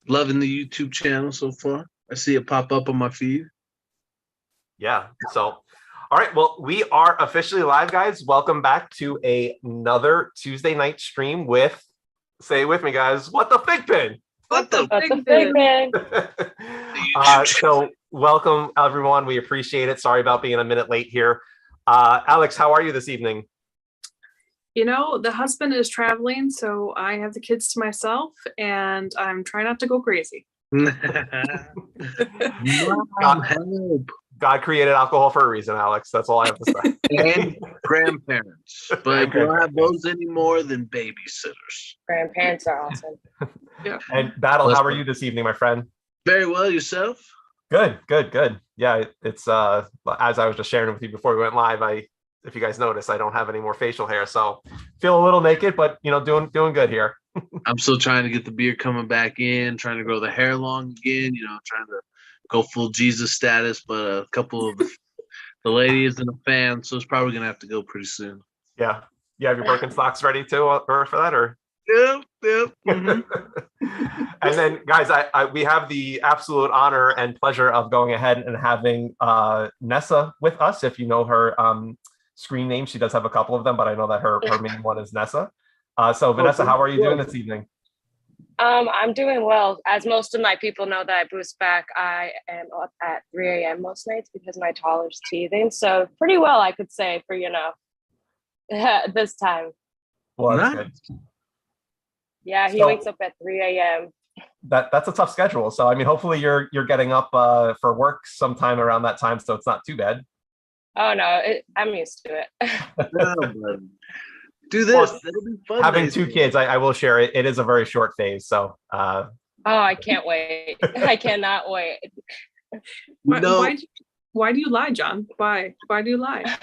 Loving the YouTube channel so far. I see it pop up on my feed. Yeah. So, all right. Well, we are officially live, guys. Welcome back to another Tuesday night stream with, say it with me, guys, What the FiGPiN? What the FiGPiN? So welcome, everyone. We appreciate it. Sorry about being a minute late here. Alex, how are you this evening? You know, the husband is traveling, so I have the kids to myself, and I'm trying not to go crazy. God created alcohol for a reason, Alex. That's all I have to say. And grandparents. But we don't have those anymore than babysitters. Grandparents are awesome. Yeah. And Battle, how are you this evening, my friend? Very well, yourself? Good. Yeah, it's as I was just sharing with you before we went live, if you guys notice, I don't have any more facial hair, so feel a little naked, but doing good here. I'm still trying to get the beard coming back in, trying to grow the hair long again, trying to go full Jesus status, but a couple of the lady isn't a fan, so it's probably gonna have to go pretty soon. Yeah. You have your Birkenstocks ready too for that, or? Yep. Mm-hmm. And then, guys, we have the absolute honor and pleasure of going ahead and having Nessa with us. If you know her screen name, she does have a couple of them, but I know that her main one is Nessa. So Vanessa, how are you doing this evening? I'm doing well. As most of my people know that I boost back, I am up at 3 a.m. most nights because my toddler's teething. So pretty well, I could say, for this time. Well, that's good. Yeah, he wakes up at 3 a.m. That's a tough schedule. So I mean, hopefully you're getting up for work sometime around that time, so it's not too bad. Oh no, I'm used to it. Do this. Well, it'll be fun. Having two kids, I will share it. It is a very short phase. So. Oh, I can't wait. I cannot wait. Why do you lie, John? Why do you lie?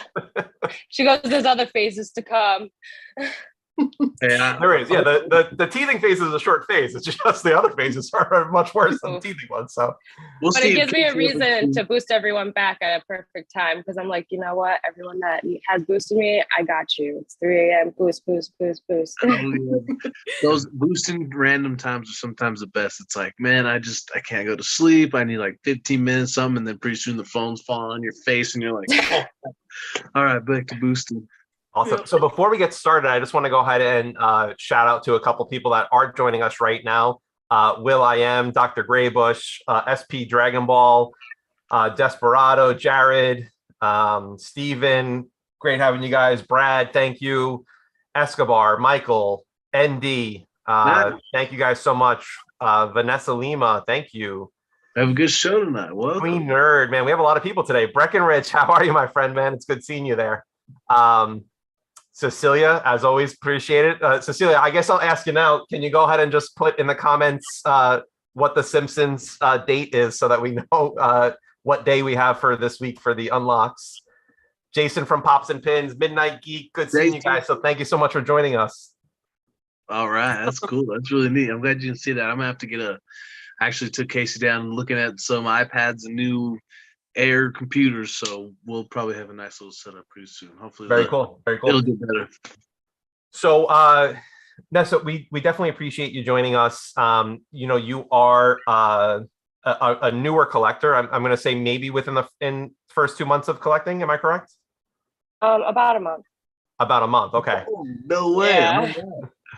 She goes, there's other phases to come. Yeah, there is. Yeah, the teething phase is a short phase. It's just the other phases are much worse than the teething ones. So, but it gives me a reason to boost everyone back at a perfect time because I'm like, you know what? Everyone that has boosted me, I got you. It's 3 a.m. Boost. Oh, yeah. Those boosting random times are sometimes the best. It's like, man, I can't go to sleep. I need like 15 minutes, something, and then pretty soon the phone's falling on your face, and you're like, oh. All right, back to boosting. Awesome. So before we get started, I just want to go ahead and shout out to a couple people that are joining us right now. Will I Am, Dr. Graybush, SP Dragon Ball, Desperado, Jared, Steven, great having you guys. Brad, thank you. Escobar, Michael, ND, thank you guys so much. Vanessa Lima, thank you. Have a good show tonight. Welcome. Queen Nerd, man, we have a lot of people today. Breckenridge, how are you, my friend, man? It's good seeing you there. Cecilia, as always, appreciate it. Cecilia, I guess I'll ask you now. Can you go ahead and just put in the comments what the Simpsons date is so that we know what day we have for this week for the unlocks? Jason from Pops and Pins, Midnight Geek, good seeing you guys. So thank you so much for joining us. All right, that's cool. That's really neat. I'm glad you can see that. I'm gonna have to I actually took Casey down and looking at some iPads and new Air computers, so we'll probably have a nice little setup pretty soon. Hopefully, very cool. It'll get better. So, Nessa, we definitely appreciate you joining us. You are a newer collector. I'm going to say maybe within the first 2 months of collecting. Am I correct? About a month. About a month. Okay. Oh, no way.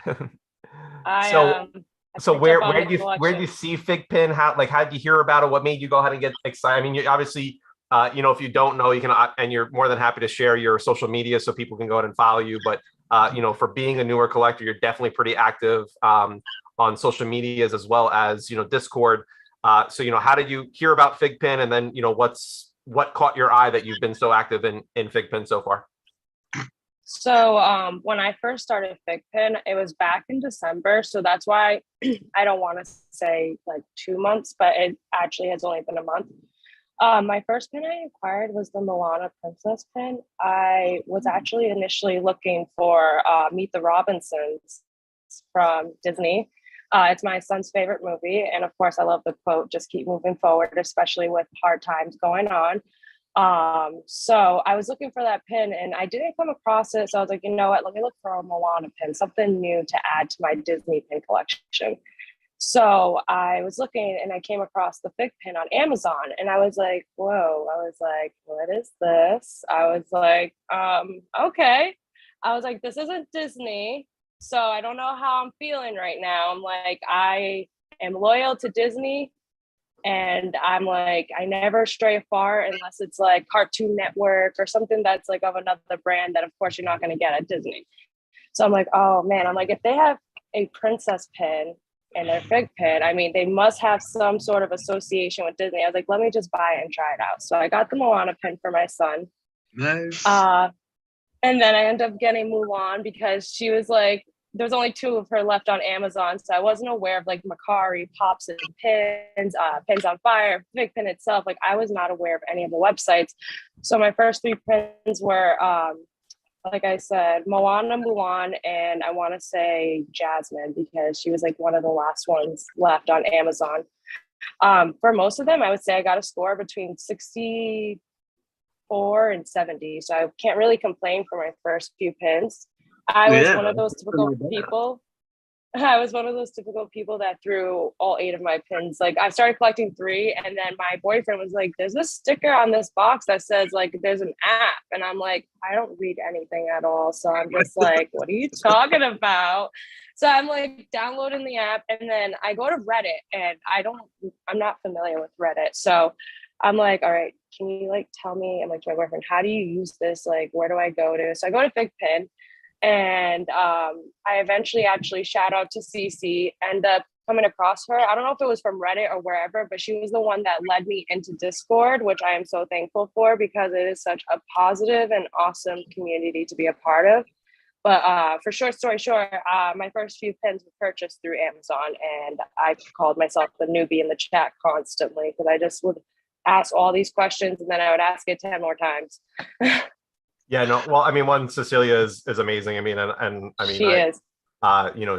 Yeah. So where do you see FiGPiN? How did you hear about it? What made you go ahead and get excited? I mean, you obviously, if you don't know, you can, and you're more than happy to share your social media so people can go ahead and follow you. But for being a newer collector, you're definitely pretty active on social medias as well as Discord. So how did you hear about FiGPiN, and then what caught your eye that you've been so active in FiGPiN so far? So when I first started FiGPiN, it was back in December. So that's why I don't want to say like 2 months, but it actually has only been a month. My first pin I acquired was the Moana Princess Pin. I was actually initially looking for Meet the Robinsons from Disney. It's my son's favorite movie. And of course, I love the quote, just keep moving forward, especially with hard times going on. So I was looking for that pin and I didn't come across it. So I was like, you know what, let me look for a Moana pin, something new to add to my Disney pin collection. So I was looking and I came across the FiGPiN on Amazon and I was like, whoa, I was like, what is this? I was like, okay. I was like, this isn't Disney. So I don't know how I'm feeling right now. I'm like, I am loyal to Disney. And I'm like, I never stray far unless it's like Cartoon Network or something that's like of another brand that of course you're not going to get at Disney. So I'm like, oh man, I'm like, if they have a princess pin and their FiGPiN, I mean, they must have some sort of association with Disney. I was like, let me just buy it and try it out. So I got the Moana pin for my son. Nice. And then I ended up getting Mulan because she was like, there's only 2 of her left on Amazon. So I wasn't aware of like Macari, Pops and Pins, Pins on Fire, FiGPiN itself. Like I was not aware of any of the websites. So my first 3 pins were, like I said, Moana, Mulan, and I want to say Jasmine because she was like one of the last ones left on Amazon. For most of them, I would say I got a score between 64 and 70. So I can't really complain for my first few pins. I was one of those typical people. I was one of those typical people that threw all 8 of my pins. Like I started collecting 3 and then my boyfriend was like, there's a sticker on this box that says like, there's an app. And I'm like, I don't read anything at all. So I'm just like, what are you talking about? So I'm like downloading the app and then I go to Reddit and I'm not familiar with Reddit. So I'm like, all right, can you like tell me, I'm like to my boyfriend, how do you use this? Like, where do I go to? So I go to FiGPiN. And I eventually actually shout out to Cece, end up coming across her. I don't know if it was from Reddit or wherever, but she was the one that led me into Discord, which I am so thankful for because it is such a positive and awesome community to be a part of. But for short story short, my first few pins were purchased through Amazon and I called myself the newbie in the chat constantly because I just would ask all these questions and then I would ask it 10 more times. Yeah, no, well, I mean, one, Cecilia is amazing. I mean, and I mean, she is. You know,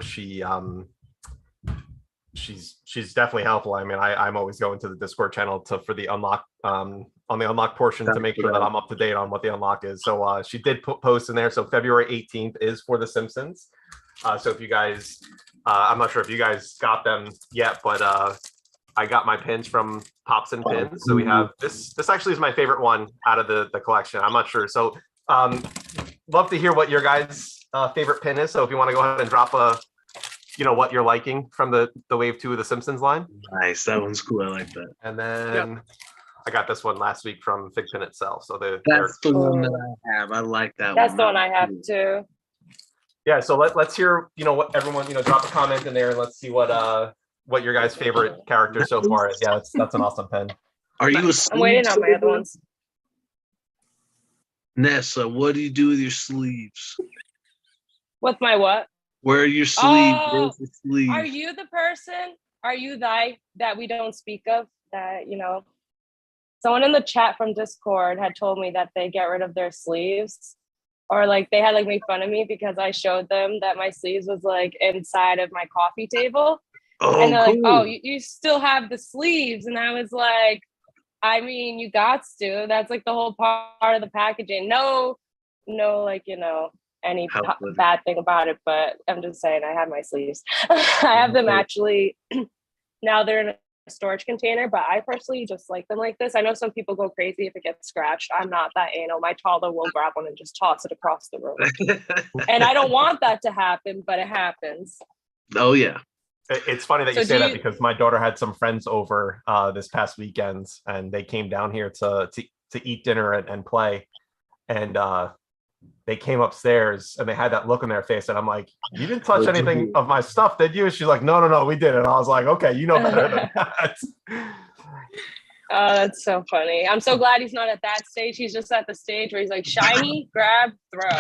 she's definitely helpful. I mean, I'm always going to the Discord channel for the unlock on the unlock portion to make sure that I'm up to date on what the unlock is. So she did post in there. So February 18th is for The Simpsons. So if you guys, I'm not sure if you guys got them yet, but I got my pins from Pops and Pins. So we have this actually is my favorite one out of the collection. I'm not sure. So love to hear what your guys' favorite pin is. So if you want to go ahead and drop what you're liking from the wave 2 of the Simpsons line. Nice, that one's cool. I like that. And then I got this one last week from FiGPiN itself. So that's the one that I have. I like that. That's the one I have too. Yeah. So let's hear what everyone drop a comment in there and let's see what your guys' favorite character so far is. Yeah, that's an awesome pin. Are you? I'm waiting on my other ones. Nessa, what do you do with your sleeves? With my what? Where are your sleeves? Oh, are you the person? Are you that we don't speak of? That someone in the chat from Discord had told me that they get rid of their sleeves, or like they had like made fun of me because I showed them that my sleeves was like inside of my coffee table, and they're like, "Oh, you still have the sleeves?" And I was like, I mean, you got to. That's like the whole part of the packaging. No, like, any bad thing about it, but I'm just saying I have my sleeves. I have them actually, now they're in a storage container, but I personally just like them like this. I know some people go crazy if it gets scratched. I'm not that anal. My toddler will grab one and just toss it across the room. And I don't want that to happen, but it happens. Oh, yeah. It's funny that you say that because my daughter had some friends over this past weekend and they came down here to eat dinner and play. And they came upstairs and they had that look on their face. And I'm like, you didn't touch anything of my stuff, did you? And she's like, no, we didn't. And I was like, okay, you know better than that. Oh, that's so funny. I'm so glad he's not at that stage. He's just at the stage where he's like, shiny, grab, throw.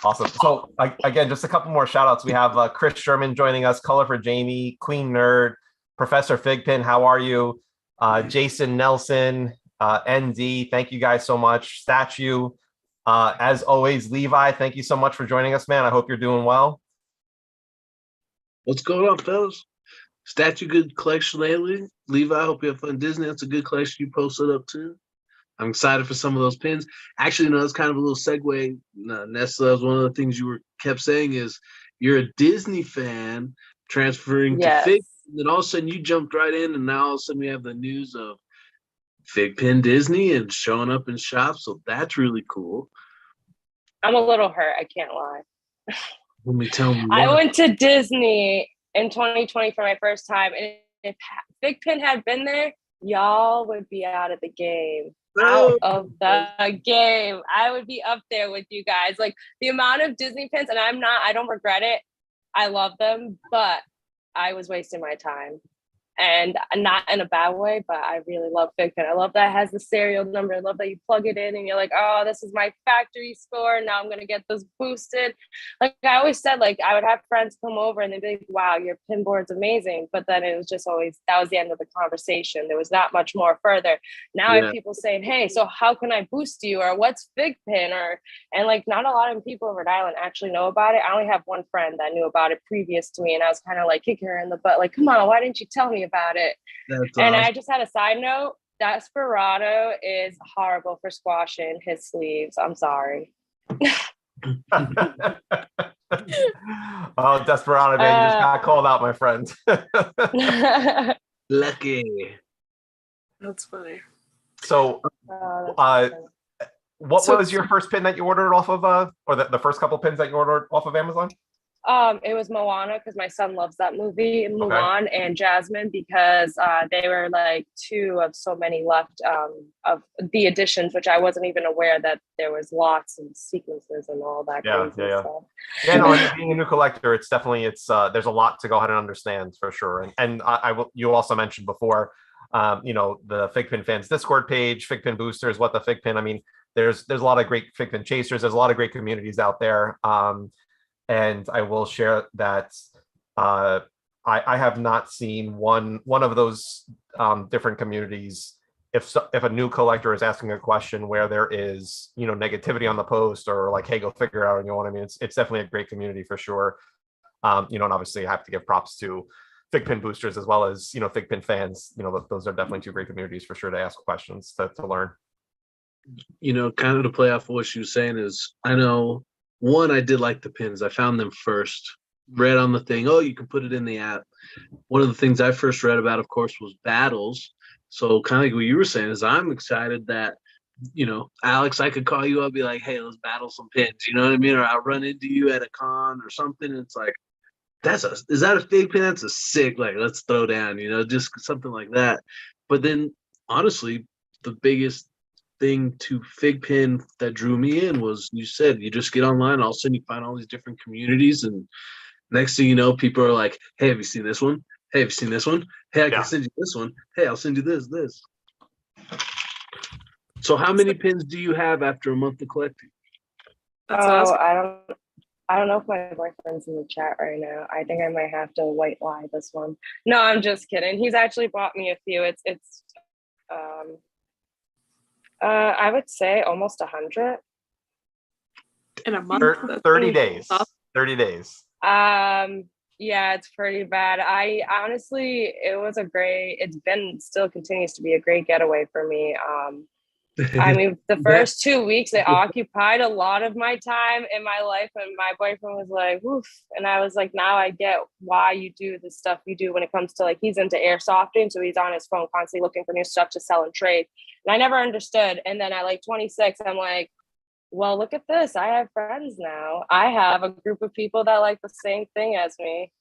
Awesome. So again, just a couple more shout outs. We have Chris Sherman joining us, Color for Jamie, Queen Nerd, Professor FiGPiN, how are you? Jason Nelson, ND, thank you guys so much. Statue, as always, Levi, thank you so much for joining us, man. I hope you're doing well. What's going on, fellas? Statue, good collection lately. Levi, I hope you have fun. Disney, that's a good collection you posted up too. I'm excited for some of those pins. Actually, that's kind of a little segue. Nessa, one of the things you kept saying is you're a Disney fan transferring to Yes. Fig, and then all of a sudden you jumped right in, and now all of a sudden we have the news of FiGPiN Disney and showing up in shops. So that's really cool. I'm a little hurt. I can't lie. Let me tell you. I went to Disney in 2020 for my first time, and if FiGPiN had been there, y'all would be out of the game. Out of the game. I would be up there with you guys. Like the amount of Disney pins, and I don't regret it. I love them, but I was wasting my time. And not in a bad way, but I really love FiGPiN. I love that it has the serial number. I love that you plug it in and you're like, oh, this is my factory score. Now I'm going to get this boosted. Like I always said, like I would have friends come over and they'd be like, wow, your pin board's amazing. But then it was just always, that was the end of the conversation. There was not much more further. Now I have people saying, hey, so how can I boost you? Or what's FiGPiN? And like not a lot of people in Rhode Island actually know about it. I only have one friend that knew about it previous to me. And I was kind of like kicking her in the butt, like, come on, why didn't you tell me about it? That's and awesome. I just had a side note. Desperado is horrible for squashing his sleeves. I'm sorry. Oh, Desperado, man, you just got called out, my friend. Lucky. That's funny. So, what was your first pin that you ordered off of, or the first couple pins that you ordered off of Amazon? It was Moana because my son loves that movie, Mulan and Jasmine, because they were like two of so many left of the editions, which I wasn't even aware that there was lots and sequences and all that crazy stuff. Yeah, no, and being a new collector, it's definitely there's a lot to go ahead and understand for sure. And I will. You also mentioned before, the FiGPiN fans Discord page, FiGPiN boosters, what the FiGPiN. I mean, there's a lot of great FiGPiN chasers. There's a lot of great communities out there. And I will share that I have not seen one of those different communities. If a new collector is asking a question where there is negativity on the post or like, hey, go figure it out, and what I mean, it's definitely a great community for sure. And obviously I have to give props to FiGPiN boosters as well as FiGPiN fans. Those are definitely two great communities for sure to ask questions to learn. Kind of to play off of what she was saying is, I know. One, I did like the pins. I found them first. Read on the thing, oh, you can put it in the app. One of the things I first read about, of course, was battles. So kind of like what you were saying is I'm excited that, Alex, I could call you up, be like, hey, let's battle some pins. You know what I mean? Or I'll run into you at a con or something. And it's like, is that a FiGPiN? That's a sick, like, let's throw down, just something like that. But then, honestly, the biggest thing to FiGPiN that drew me in was, you said, you just get online, all of a sudden you find all these different communities, and next thing you know, people are like, hey, have you seen this one? Hey, have you seen this one? Hey, I can send you this one. Hey, I'll send you this. So how many pins do you have after a month of collecting? Awesome. I don't know if my boyfriend's in the chat right now. I think I might have to white lie this one. No, I'm just kidding. He's actually bought me a few. It's I would say almost 100 in a month. 30 days. 30 days. Yeah, it's pretty bad. I honestly, still continues to be a great getaway for me. I mean, the first 2 weeks, it occupied a lot of my time in my life, and my boyfriend was like, woof. And I was like, now I get why you do the stuff you do when it comes to, like, he's into airsofting, so he's on his phone constantly looking for new stuff to sell and trade. And I never understood. And then at like 26, I'm like, well, look at this. I have friends now. I have a group of people that like the same thing as me.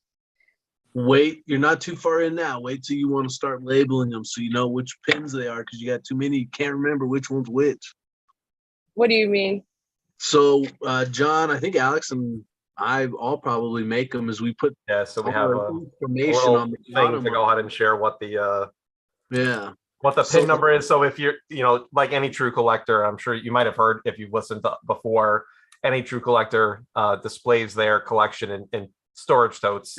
Wait, you're not too far in now. Wait till you want to start labeling them so you know which pins they are, because you got too many. You can't remember which one's which. What do you mean? So, John, I think Alex and I all probably make them as we put. Yeah, so we have information on the thing to go ahead and share what the what the pin number is. So if you're, like any true collector, I'm sure you might have heard if you've listened to before, any true collector displays their collection in storage totes.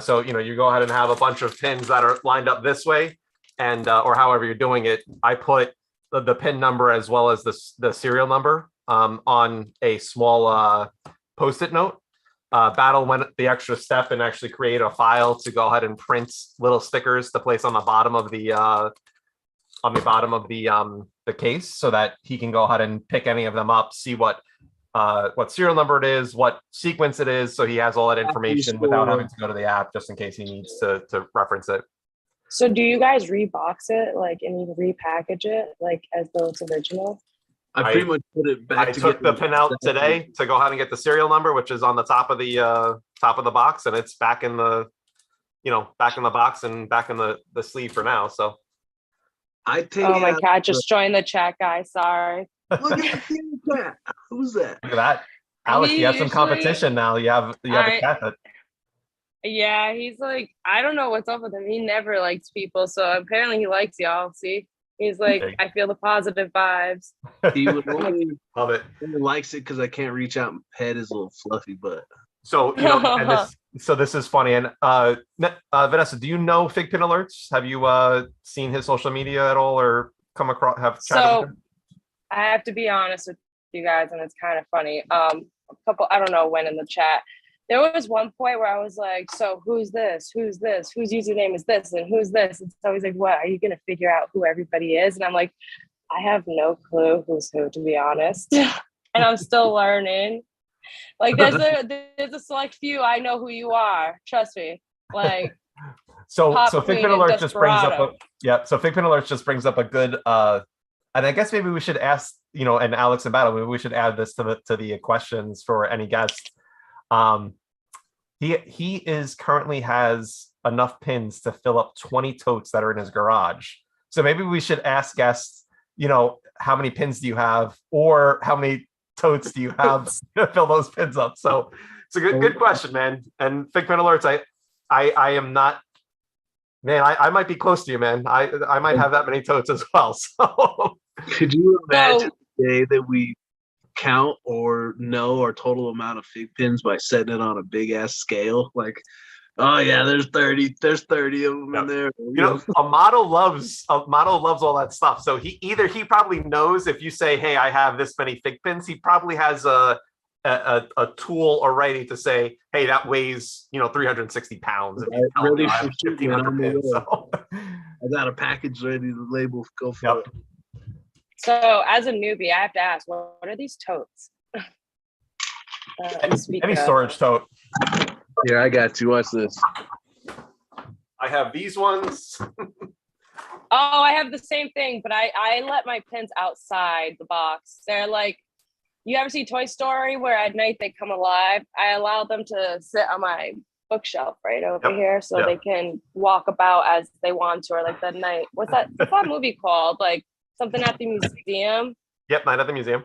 So, you go ahead and have a bunch of pins that are lined up this way, and or however you're doing it. I put the pin number as well as the serial number on a small Post-it note. Battle went the extra step and actually create a file to go ahead and print little stickers to place on the bottom of the case, so that he can go ahead and pick any of them up, see what what serial number it is, what sequence it is, so he has all that information without having to go to the app, just in case he needs to reference it. So do you guys rebox it, like, and you repackage it, like, as though it's original? I pretty much put it back. I took the pin out today to go ahead and get the serial number, which is on the top of the box, and it's back in the, back in the box and back in the sleeve for now. So I take. Oh, my cat just joined the chat, guys. Sorry. Look at that. Who's that? Look at that, Alex. You have some competition now. You have a cat that. Yeah, he's like, I don't know what's up with him. He never likes people, so apparently he likes y'all. See, he's like, I feel the positive vibes. He would only love it. He likes it because I can't reach out and pet his little fluffy butt. So this is funny. And Vanessa, do you know FiGPiN alerts? Have you seen his social media at all, or come across chatted with him? I have to be honest with you guys, and it's kind of funny. A couple, I don't know when in the chat. There was one point where I was like, so who's this? Who's this? Whose username is this? And who's this? And so he's like, what? Are you going to figure out who everybody is? And I'm like, I have no clue who's who, to be honest. And I'm still learning. Like, there's a select few. I know who you are. Trust me. Like, so FiGPiN alert just brings up so FiGPiN alert just brings up a good and I guess maybe we should ask, and Alex and Battle, maybe we should add this to the questions for any guests. He currently has enough pins to fill up 20 totes that are in his garage. So maybe we should ask guests, how many pins do you have, or how many totes do you have to fill those pins up? So it's a good question, man. And FiGPiN alerts, I am not, man, I might be close to you, man. I might have that many totes as well. So could you imagine the day that we count or know our total amount of FiGPiNs by setting it on a big ass scale? Like, oh yeah, there's 30 of them in there. A model loves all that stuff. So he probably knows if you say, hey, I have this many FiGPiNs, he probably has a tool already to say, hey, that weighs 360 pounds. Ready for 1,500 pins. So. I got a package ready to label. Go for it. So as a newbie, I have to ask, what are these totes? Any storage tote. Here, I got you. Watch this. I have these ones. I have the same thing, but I let my pins outside the box. They're like, you ever see Toy Story where at night they come alive? I allow them to sit on my bookshelf right over here so they can walk about as they want to, or like the night. What's that movie called? Like, something at the museum. Yep, Night at the Museum.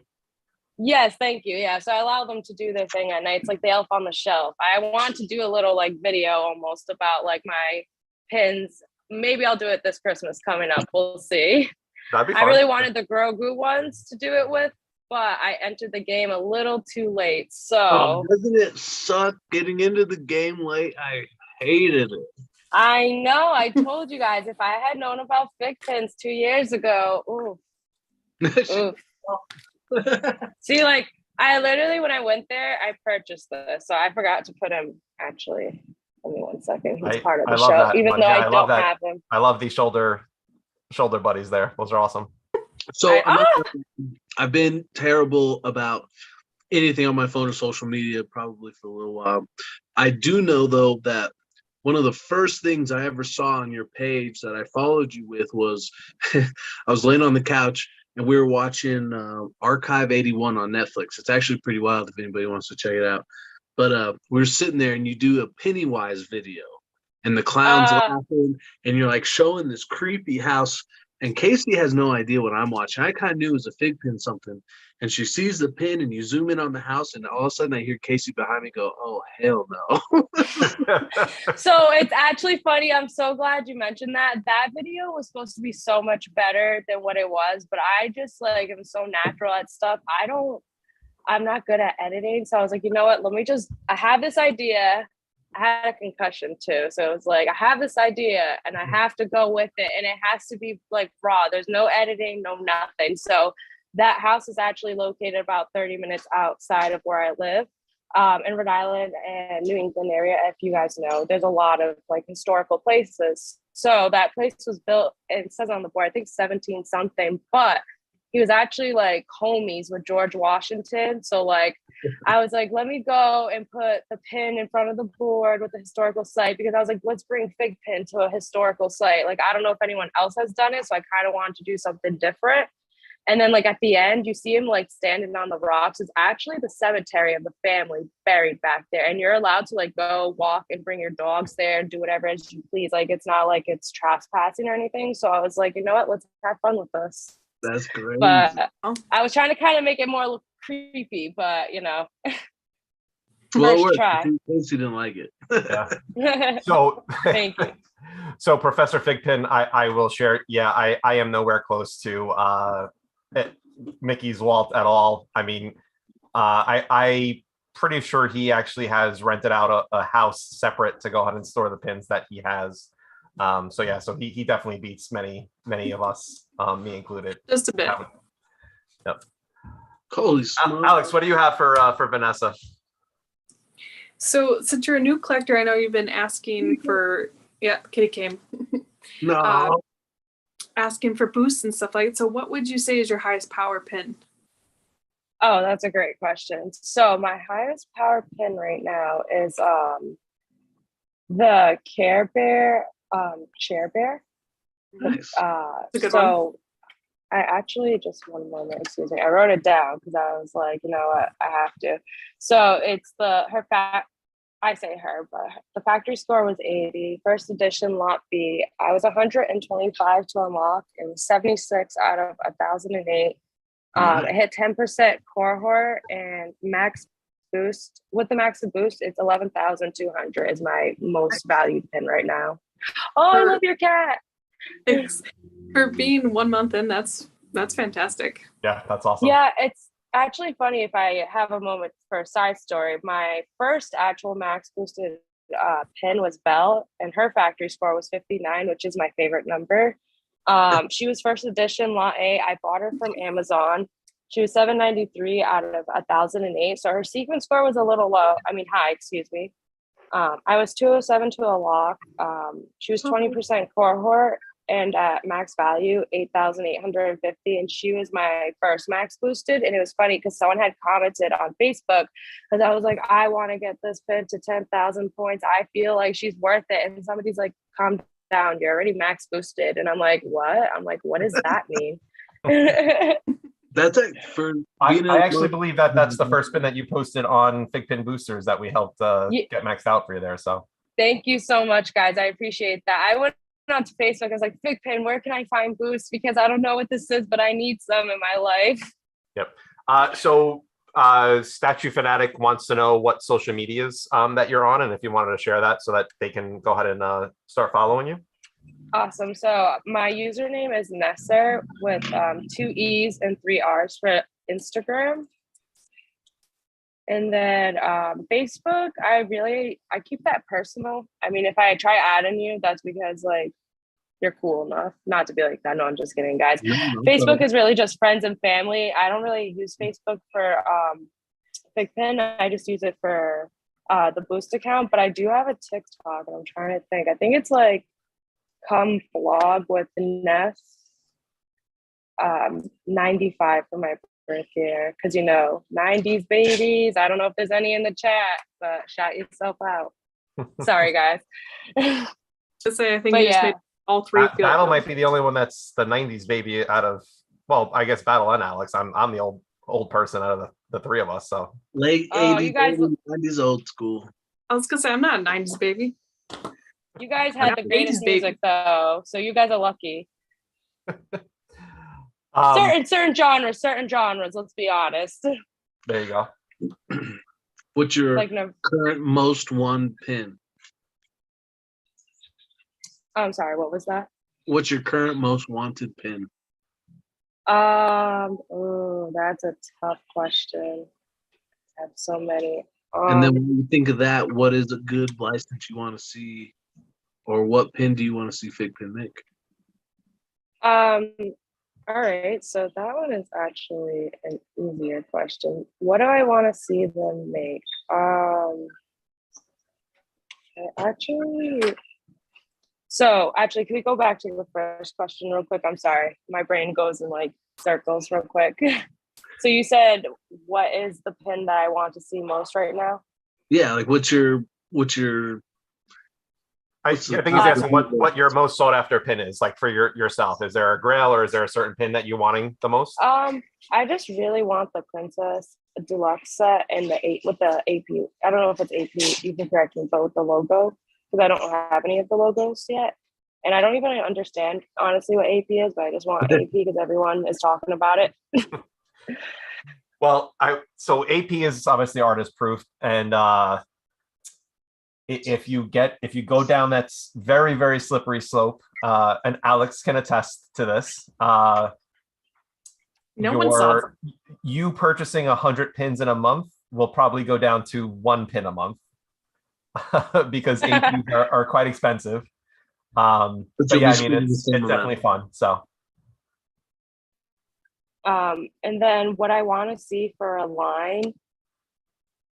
Yes, thank you. Yeah, so I allow them to do their thing at night. It's like the elf on the shelf. I want to do a little like video almost about like my pins. Maybe I'll do it this Christmas coming up. We'll see. That'd be fun. I really wanted the Grogu ones to do it with, but I entered the game a little too late. So doesn't it suck getting into the game late? I hated it. I know. I told you guys, if I had known about FiGPiNs 2 years ago, ooh. See, like, I literally, when I went there, I purchased this. So I forgot to put him, actually. Give me 1 second. He's part of the show, even though I don't have him. I love these shoulder buddies there. Those are awesome. So I've been terrible about anything on my phone or social media probably for a little while. I do know, though, that one of the first things I ever saw on your page that I followed you with was I was laying on the couch and we were watching Archive 81 on Netflix. It's actually pretty wild if anybody wants to check it out. But we were sitting there and you do a Pennywise video and the clown's laughing and you're like showing this creepy house. And Casey has no idea what I'm watching. I kind of knew it was a FiGPiN something. And she sees the pin and you zoom in on the house and all of a sudden I hear Casey behind me go, oh, hell no. So it's actually funny. I'm so glad you mentioned that. That video was supposed to be so much better than what it was. But I just like, am so natural at stuff. I'm not good at editing. So I was like, you know what? I have this idea. I had a concussion too. So it was like, I have this idea and I have to go with it. And it has to be like raw. There's no editing, no nothing. So that house is actually located about 30 minutes outside of where I live, in Rhode Island and New England area. If you guys know, there's a lot of like historical places. So that place was built, it says on the board, I think 17 something, but he was actually like homies with George Washington. So like I was like, let me go and put the pin in front of the board with the historical site, because I was like, let's bring FiGPiN to a historical site. Like, I don't know if anyone else has done it, so I kind of wanted to do something different. And then like at the end, you see him like standing on the rocks. It's actually the cemetery of the family buried back there. And you're allowed to like go walk and bring your dogs there and do whatever as you please. Like, it's not like it's trespassing or anything. So I was like, you know what, let's have fun with this. That's great. But I was trying to kind of make it more creepy, but you know. Well, first try. Casey didn't like it. Yeah. So thank you. So Professor FiGPiN, I will share. Yeah, I am nowhere close to Mickey's Walt at all. I mean, I pretty sure he actually has rented out a house separate to go ahead and store the pins that he has. So yeah, so he definitely beats many of us, me included. Just a bit. Yep. Holy smokes. Alex, what do you have for Vanessa? So since you're a new collector, I know you've been asking for, yeah, Kitty came. No. Asking for boosts and stuff like that. So what would you say is your highest power pin? Oh, that's a great question. So my highest power pin right now is the Care Bear Chair Bear. Nice. So I actually, just one moment, excuse me, I wrote it down because I was like, you know what, I have to. So it's I say her, but the factory score was 80. First edition lot B. I was 125 to unlock. It was 76 out of 1,008. It hit 10% cohort and max boost. With the max boost, it's 11,200 is my most valued pin right now. Oh, I love your cat. For being 1 month in, that's fantastic. Yeah, that's awesome. Yeah, it's actually funny if I have a moment for a side story. My first actual max boosted pin was Belle, and her factory score was 59, which is my favorite number. She was first edition lot A. I bought her from Amazon. She was 793 out of 1,008. So her sequence score was a little low. I mean, high, excuse me. I was 207 to a lock. She was 20% cohort and at max value 8,850, and she was my first max boosted. And it was funny because someone had commented on Facebook because I was like, I want to get this pin to 10,000 points. I feel like she's worth it. And somebody's like, calm down, you're already max boosted. And I'm like, what? I'm like, what does that mean? That's it. I actually believe that that's the first pin that you posted on FiGPiN Boosters that we helped get maxed out for you there. So thank you so much, guys. I appreciate that. I went onto Facebook. I was like, FiGPiN, where can I find boosts? Because I don't know what this is, but I need some in my life. Yep. So Statue Fanatic wants to know what social medias that you're on, and if you wanted to share that so that they can go ahead and start following you. Awesome. So my username is Nessa with 2 E's and 3 R's for Instagram. And then Facebook, I keep that personal. I mean, if I try adding you, that's because like you're cool enough not to be like that. No, I'm just kidding, guys. Facebook is really just friends and family. I don't really use Facebook for FiGPiN. I just use it for the Boost account, but I do have a TikTok and I'm trying to think. I think it's like come vlog with Nessa 95 for my birthday, because you know 90s babies. I don't know if there's any in the chat, but shout yourself out. Sorry guys. To say, I think you just made all three feel Battle might be the only one that's the 90s baby out of, well, I guess Battle and Alex. I'm the old person out of the three of us. So late 80s, you guys, 90s old school. I was gonna say I'm not a 90s baby. You guys had the greatest music though, so you guys are lucky. Certain genres, let's be honest. There you go. What's your current most won pin? I'm sorry, what was that? What's your current most wanted pin? Oh, that's a tough question. I have so many. And then when you think of that, what is a good license you want to see? Or what pin do you want to see FiGPiN make? All right, so that one is actually an easier question. What do I want to see them make? Actually, can we go back to the first question real quick? I'm sorry, my brain goes in like circles real quick. So you said, what is the pin that I want to see most right now? Yeah, like what's your I think he's asking what your most sought after pin is, like for yourself. Is there a grail or is there a certain pin that you're wanting the most? I just really want the Princess Deluxe set and with the AP. I don't know if it's AP. You can correct me, but with the logo, because I don't have any of the logos yet, and I don't even understand honestly what AP is. But I just want AP because everyone is talking about it. Well, so AP is obviously artist proof, and if you go down that's very, very slippery slope, and Alex can attest to this. No one saw you purchasing 100 pins in a month will probably go down to 1 pin a month because APs are quite expensive. But yeah, I mean, it's definitely fun. So. And then what I want to see for a line,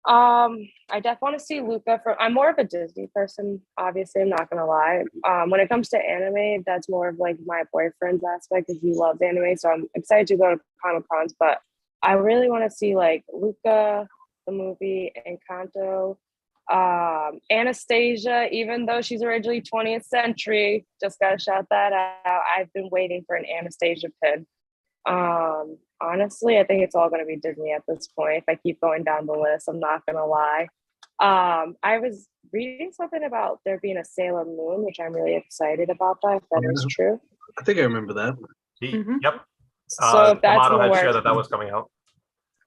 I definitely want to see Luca. I'm more of a Disney person, obviously, I'm not gonna lie. When it comes to anime, that's more of like my boyfriend's aspect because he loves anime, so I'm excited to go to Comic-Cons, but I really want to see like Luca, the movie, Encanto, Anastasia, even though she's originally 20th century, just gotta shout that out. I've been waiting for an Anastasia pin. Honestly, I think it's all going to be Disney at this point. If I keep going down the list, I'm not going to lie. I was reading something about there being a Sailor Moon, which I'm really excited about that, if that is true. I think I remember that. Yep. So if that's model had shared that was coming out.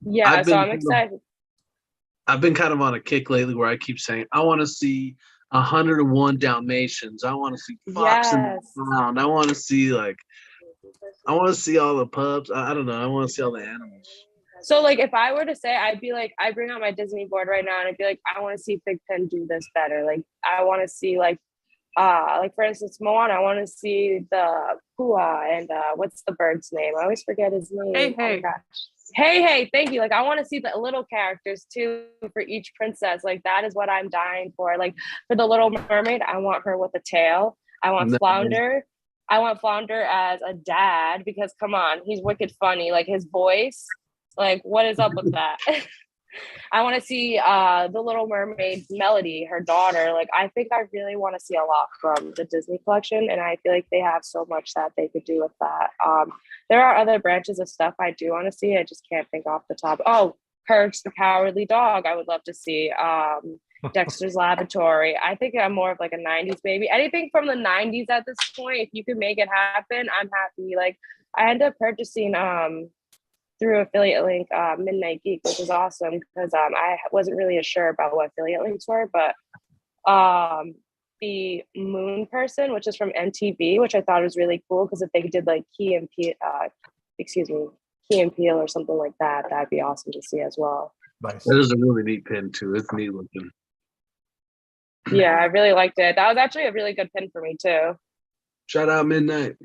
Yeah, so I'm excited. I've been kind of on a kick lately where I keep saying, I want to see 101 Dalmatians. I want to see Fox and the Hound. I want to see all the pups. I don't know. I want to see all the animals. So like if I were to say, I'd be like, I bring out my Disney board right now and I'd be like, I want to see FiGPiN do this better. Like I want to see like for instance, Moana, I want to see the Pua and what's the bird's name? I always forget his name. Hey. Oh my gosh. Hey, thank you. Like I want to see the little characters too for each princess. Like that is what I'm dying for. Like for the Little Mermaid, I want her with a tail. I want Flounder. I want Flounder as a dad because come on, he's wicked funny. Like his voice, like what is up with that? I want to see the Little Mermaid Melody, her daughter. Like I think I really want to see a lot from the Disney collection, and I feel like they have so much that they could do with that. There are other branches of stuff I do want to see. I just can't think off the top. Oh, Courage the Cowardly Dog. I would love to see. Dexter's Laboratory. I think I'm more of like a 90s baby. Anything from the 90s at this point, if you could make it happen, I'm happy. Like I ended up purchasing through affiliate link Midnight Geek, which is awesome because I wasn't really sure about what affiliate links were, but the Moon Person, which is from MTV, which I thought was really cool because if they did like Key and Peele or something like that, that'd be awesome to see as well. Nice. That is a really neat pin too. It's neat looking. Yeah, I really liked it. That was actually a really good pin for me too. Shout out Midnight.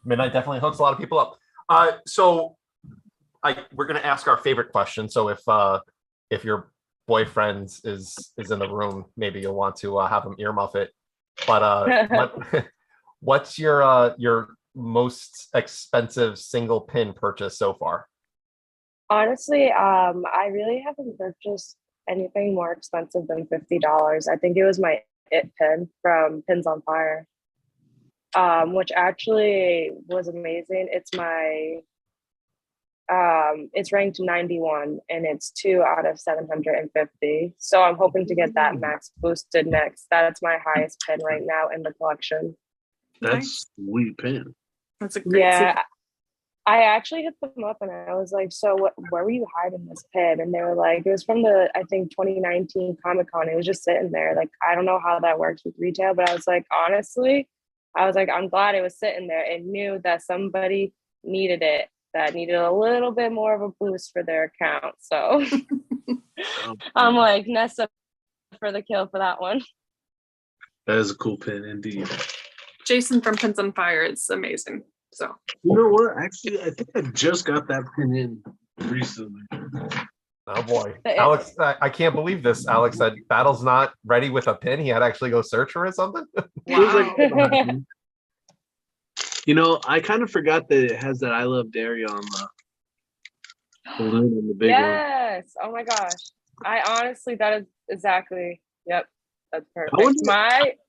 Midnight definitely hooks a lot of people up. So we're gonna ask our favorite question. So if your boyfriend is in the room, maybe you'll want to have him earmuff it. But what's your most expensive single pin purchase so far? Honestly, I really haven't purchased anything more expensive than $50. I think it was my It pin from Pins on Fire, which actually was amazing. It's ranked 91 and it's 2 out of 750. So I'm hoping to get that max boosted next. That's my highest pin right now in the collection. That's a sweet pin. That's a great secret. I actually hit them up and I was like, so where were you hiding this pin? And they were like, it was from the, I think 2019 Comic-Con. It was just sitting there. Like, I don't know how that works with retail, but I was like, honestly, I'm glad it was sitting there and knew that somebody needed it, that needed a little bit more of a boost for their account. So I'm like, Nessa for the kill for that one. That is a cool pin indeed. Jason from Pins on Fire is amazing. So you know what? Actually, I think I just got that pin in recently. Oh boy, Alex! I can't believe this. Alex said Battle's not ready with a pin. He had to actually go search for it or something. Wow. You know, I kind of forgot that it has that I Love Dairy on the balloon in the big one. Yes. Oh my gosh. I honestly, that is exactly. Yep. That's perfect.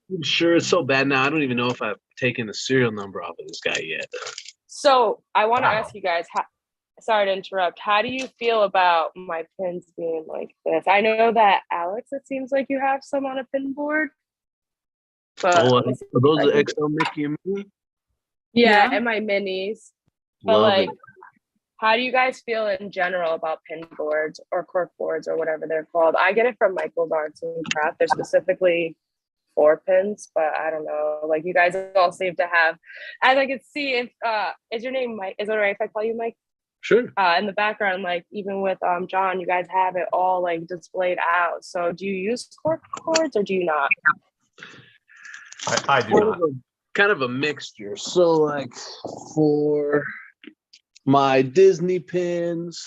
I'm sure it's so bad now. I don't even know if I've taken the serial number off of this guy yet. So I want to ask you guys, sorry to interrupt. How do you feel about my pins being like this? I know that Alex, it seems like you have some on a pin board. But are those the XL Mickey and Minnie? Yeah, and my minis. But Love like, it. how do you guys feel in general about pin boards or cork boards or whatever they're called? I get it from Michael's Arts and Craft. They're specifically for pins, but I don't know. Like, you guys all seem to have, as I can see, if is your name Mike? Is it all right if I call you Mike? Sure. In the background, like even with John, you guys have it all like displayed out. So do you use cork boards or do you not? I do not. Kind of a mixture. So like for my Disney pins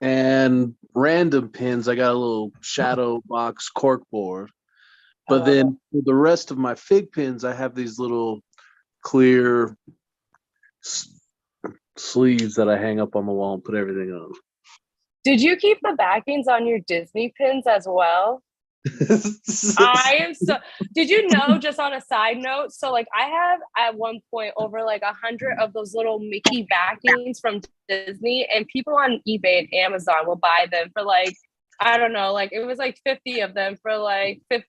and random pins, I got a little shadow box cork board. But then for the rest of my fig pins, I have these little clear sleeves that I hang up on the wall and put everything on. Did you keep the backings on your Disney pins as well? I am so. Did you know? Just on a side note, so like I have at one point over like 100 of those little Mickey backings from Disney, and people on eBay and Amazon will buy them for like, I don't know, like it was like 50 of them for like $10,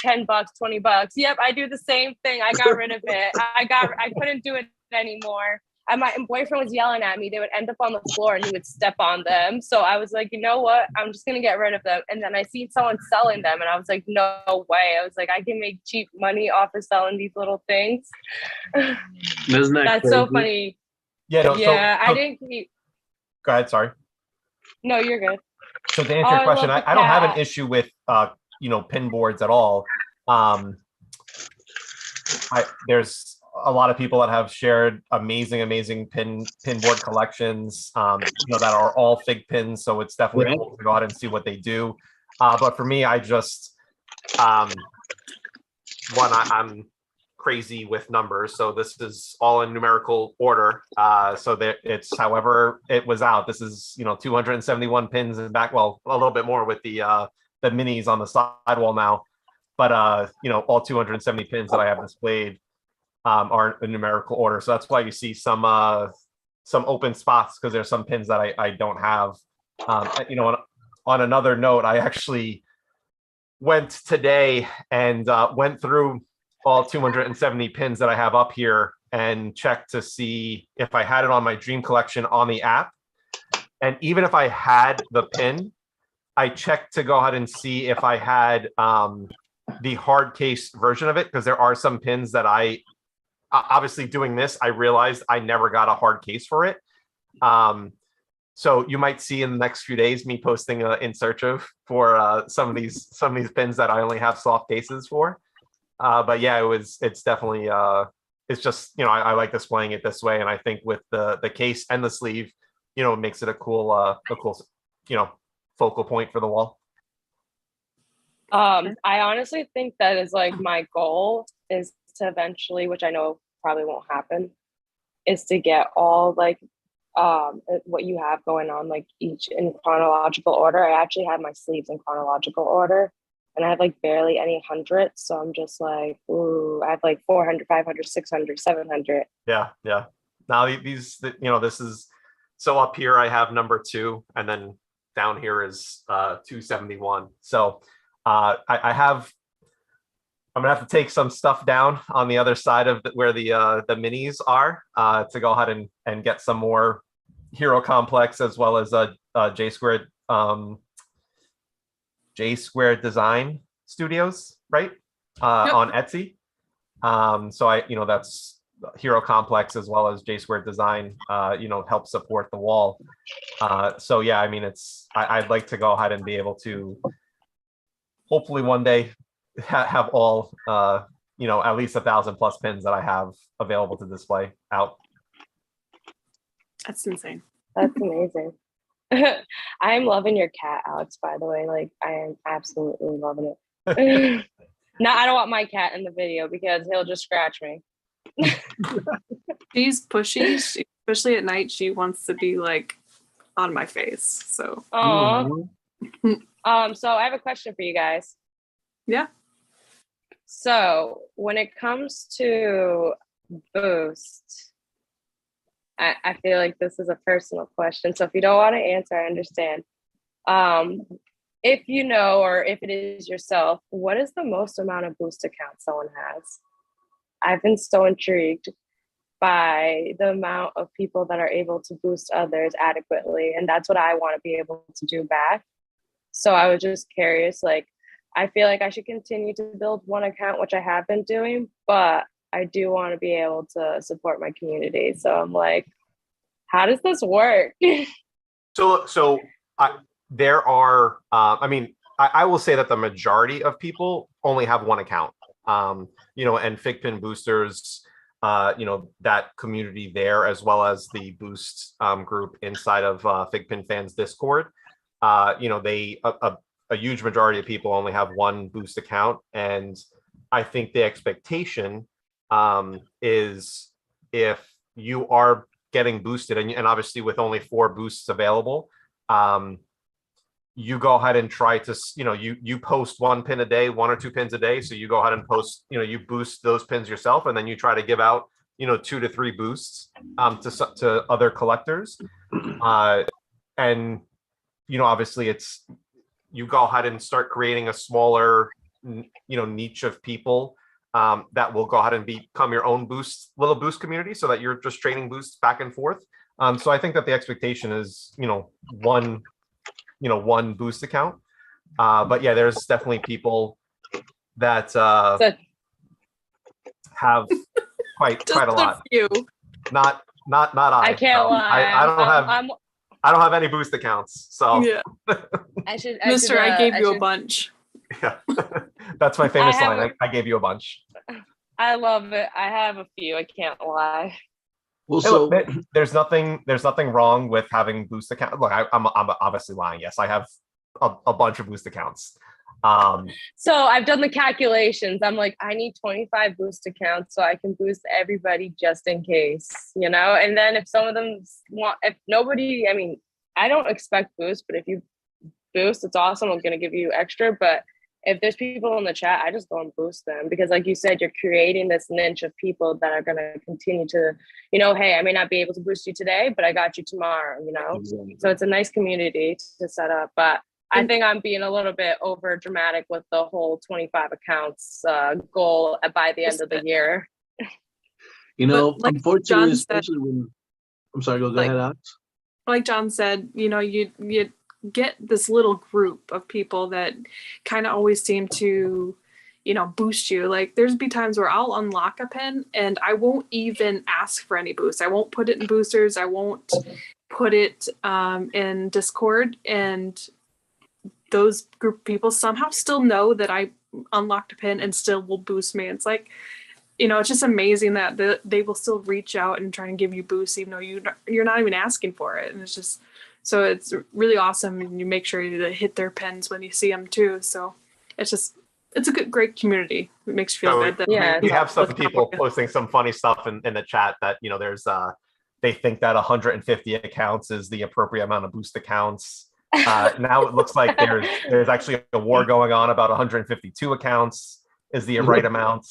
$20. Yep, I do the same thing. I got rid of it. I couldn't do it anymore. And my boyfriend was yelling at me. They would end up on the floor and he would step on them. So I was like, you know what? I'm just going to get rid of them. And then I seen someone selling them and I was like, no way. I was like, I can make cheap money off of selling these little things. Isn't that That's crazy? so funny. Yeah, no, I didn't keep. Go ahead, sorry. No, you're good. So to answer your question, I don't have an issue with pin boards at all. There's a lot of people that have shared amazing pin board collections, that are all fig pins. So it's definitely cool to go out and see what they do. But for me, I just I'm crazy with numbers, so this is all in numerical order. So that it's however it was out. This is 271 pins in back. Well, a little bit more with the minis on the sidewall now, but all 270 pins that I have displayed are in numerical order. So that's why you see some open spots, because there's some pins that I don't have. On another note, I actually went today and went through all 270 pins that I have up here and checked to see if I had it on my dream collection on the app. And even if I had the pin, I checked to go ahead and see if I had the hard case version of it, because there are some pins that obviously doing this, I realized I never got a hard case for it. So you might see in the next few days me posting in search of for some of these pins that I only have soft cases for. But yeah, it's definitely it's just I like displaying it this way, and I think with the case and the sleeve, it makes it a cool focal point for the wall. I honestly think that is like my goal is to eventually, which I know probably won't happen, is to get all like what you have going on, like each in chronological order. I actually have my sleeves in chronological order, and I have like barely any hundreds. So I'm just like, ooh, I have like 400, 500, 600, 700. Yeah. Now these, this is, so up here I have number 2, and then down here is 271. So I'm gonna have to take some stuff down on the other side of where the minis are to go ahead and get some more Hero Complex, as well as J Squared Design Studios, right? Yep. On Etsy. So that's Hero Complex as well as J Squared Design, help support the wall. So yeah, I mean, I'd like to go ahead and be able to hopefully one day have all at least 1,000+ pins that I have available to display out. That's insane. That's amazing. I'm loving your cat, Alex, by the way. Like, I am absolutely loving it. No, I don't want my cat in the video because he'll just scratch me. She's pushy, especially at night. She wants to be like on my face. So. So I have a question for you guys. Yeah. So when it comes to boost, I feel like this is a personal question. So if you don't want to answer, I understand. If you know, or if it is yourself, what is the most amount of boost accounts someone has? I've been so intrigued by the amount of people that are able to boost others adequately. And that's what I want to be able to do back. So I was just curious, like, I feel like I should continue to build one account, which I have been doing, but I do want to be able to support my community. So I'm like, how does this work? There are, I will say that the majority of people only have one account, and FiGPiN boosters, that community there, as well as the boost group inside of FiGPiN fans Discord, a huge majority of people only have one boost account. And I think the expectation is, if you are getting boosted, and obviously with only 4 boosts available, you go ahead and try to, you post 1 pin a day, 1 or 2 pins a day. So you go ahead and post, you boost those pins yourself, and then you try to give out, 2 to 3 boosts to other collectors. And, obviously you go ahead and start creating a smaller, niche of people that will go ahead and become your own little boost community, so that you're just trading boosts back and forth. So I think that the expectation is, one boost account. But yeah, there's definitely people that have quite a lot. Not I. I can't lie. I don't have any boost accounts, so yeah. I gave you a bunch. Yeah, that's my famous line. I gave you a bunch. I love it. I have a few. I can't lie. Well, so there's nothing wrong with having boost accounts. Look, I'm obviously lying. Yes, I have a bunch of boost accounts. So I've done the calculations. I'm like, I need 25 boost accounts so I can boost everybody just in case, and then if some of them if nobody, I don't expect boost, but if you boost, it's awesome. I'm going to give you extra. But if there's people in the chat, I just go and boost them, because like you said, you're creating this niche of people that are going to continue to, hey, I may not be able to boost you today, but I got you tomorrow, Exactly. So it's a nice community to set up. But I think I'm being a little bit over dramatic with the whole 25 accounts goal by the end of the year. Like unfortunately, especially when I'm sorry, go ahead, Alex. Like John said, you get this little group of people that kind of always seem to, boost you. Like there's be times where I'll unlock a pin and I won't even ask for any boost. I won't put it in boosters. I won't put it in Discord, and those group of people somehow still know that I unlocked a pin and still will boost me. It's like, it's just amazing that they will still reach out and try and give you boosts, even though you're not even asking for it. And it's just, so it's really awesome. And you make sure to hit their pins when you see them too. So it's a great community. It makes you feel good. We have some people posting some funny stuff in the chat that, there's, they think that 150 accounts is the appropriate amount of boost accounts. Now it looks like there's actually a war going on about 152 accounts is the right amount.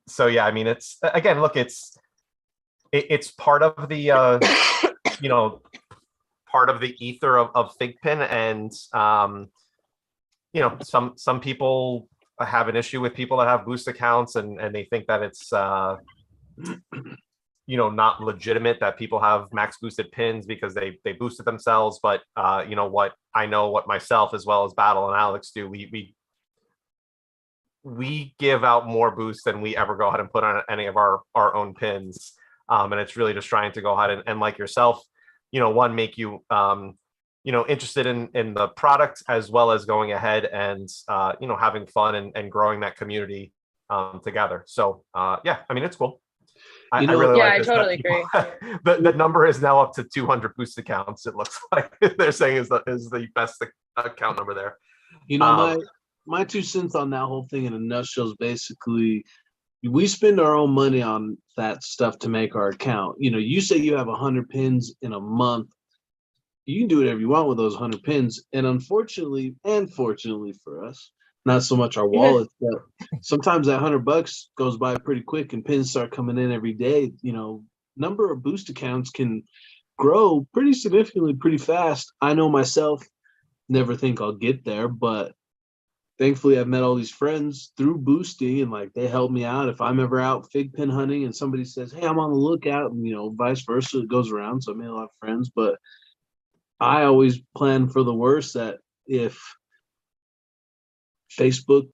So yeah, it's, again, look, it's part of the part of the ether of FiGPiN, and some people have an issue with people that have boost accounts, and they think that it's not legitimate that people have max boosted pins because they boosted themselves. But what I know, what myself as well as Battle and Alex do, we give out more boosts than we ever go ahead and put on any of our own pins. And it's really just trying to go ahead and like yourself, one, make you interested in the product, as well as going ahead and having fun and growing that community together. So yeah, it's cool. I really like this. Totally agree. The number is now up to 200 boost accounts. It looks like they're saying is the best account number there. My 2 cents on that whole thing in a nutshell is basically we spend our own money on that stuff to make our account. You know, you say you have 100 pins in a month. You can do whatever you want with those 100 pins. And unfortunately, and fortunately for us, not so much our wallets, but sometimes that $100 goes by pretty quick and pins start coming in every day. You know, number of boost accounts can grow pretty significantly, pretty fast. I know myself, never think I'll get there, but thankfully I've met all these friends through boosting, and like they help me out if I'm ever out fig pin hunting and somebody says, hey, I'm on the lookout, and you know, vice versa, it goes around. So I made a lot of friends, but I always plan for the worst, that if Facebook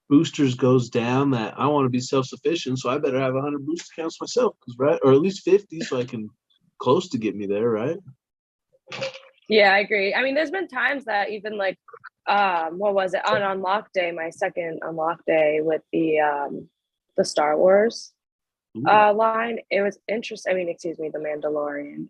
boosters goes down, that I want to be self-sufficient, so I better have 100 boost accounts myself, right? Or at least 50, so I can close to get me there, right? Yeah, I agree. I mean, there's been times that even like what was it, on unlock day, my second unlock day with the Star Wars line, it was interesting. I mean, excuse me, the Mandalorian.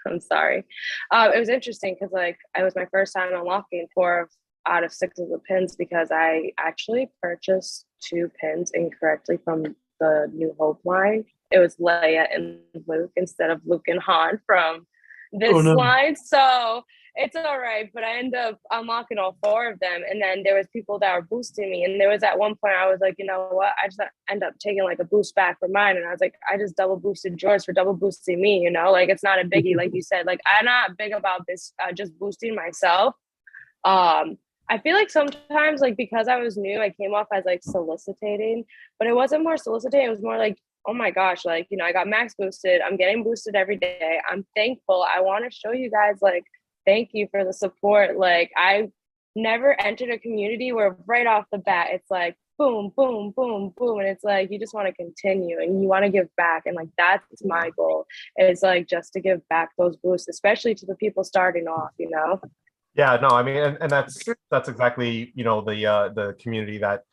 I'm sorry. It was interesting because like it was my first time unlocking 4 out of 6 of the pins, because I actually purchased 2 pins incorrectly from the New Hope line. It was Leia and Luke instead of Luke and Han from this line. So it's all right, but I end up unlocking all 4 of them. And then there was people that were boosting me. And there was at one point I was like, you know what? I just end up taking like a boost back for mine. And I was like, I just double boosted yours for double boosting me, you know, like it's not a biggie. Like you said, like I'm not big about this, just boosting myself. I feel like sometimes, like, because I was new, I came off as like soliciting, but it wasn't more soliciting. It was more like, oh my gosh, like, you know, I got max boosted. I'm getting boosted every day. I'm thankful. I want to show you guys, like, thank you for the support. Like, I never entered a community where right off the bat, it's like, boom, boom, boom, boom. And it's like, you just want to continue and you want to give back. And like, that's my goal, is like, just to give back those boosts, especially to the people starting off, you know? Yeah, no, I mean, and that's exactly, you know, the community that,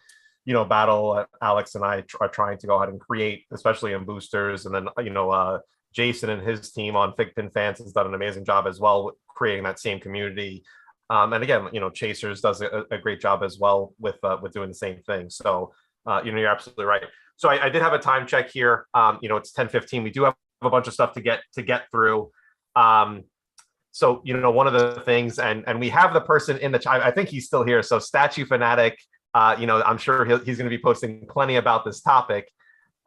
you know, Battle, Alex and I are trying to go ahead and create, especially in boosters. And then, you know, Jason and his team on FiGPiN Fans has done an amazing job as well with creating that same community. And again, you know, Chasers does a great job as well with doing the same thing. So, you know, you're absolutely right. So I did have a time check here. You know, it's 10:15. We do have a bunch of stuff to get through. So, you know, one of the things, and we have the person in the chat, I think he's still here. So Statue Fanatic, you know, I'm sure he's going to be posting plenty about this topic,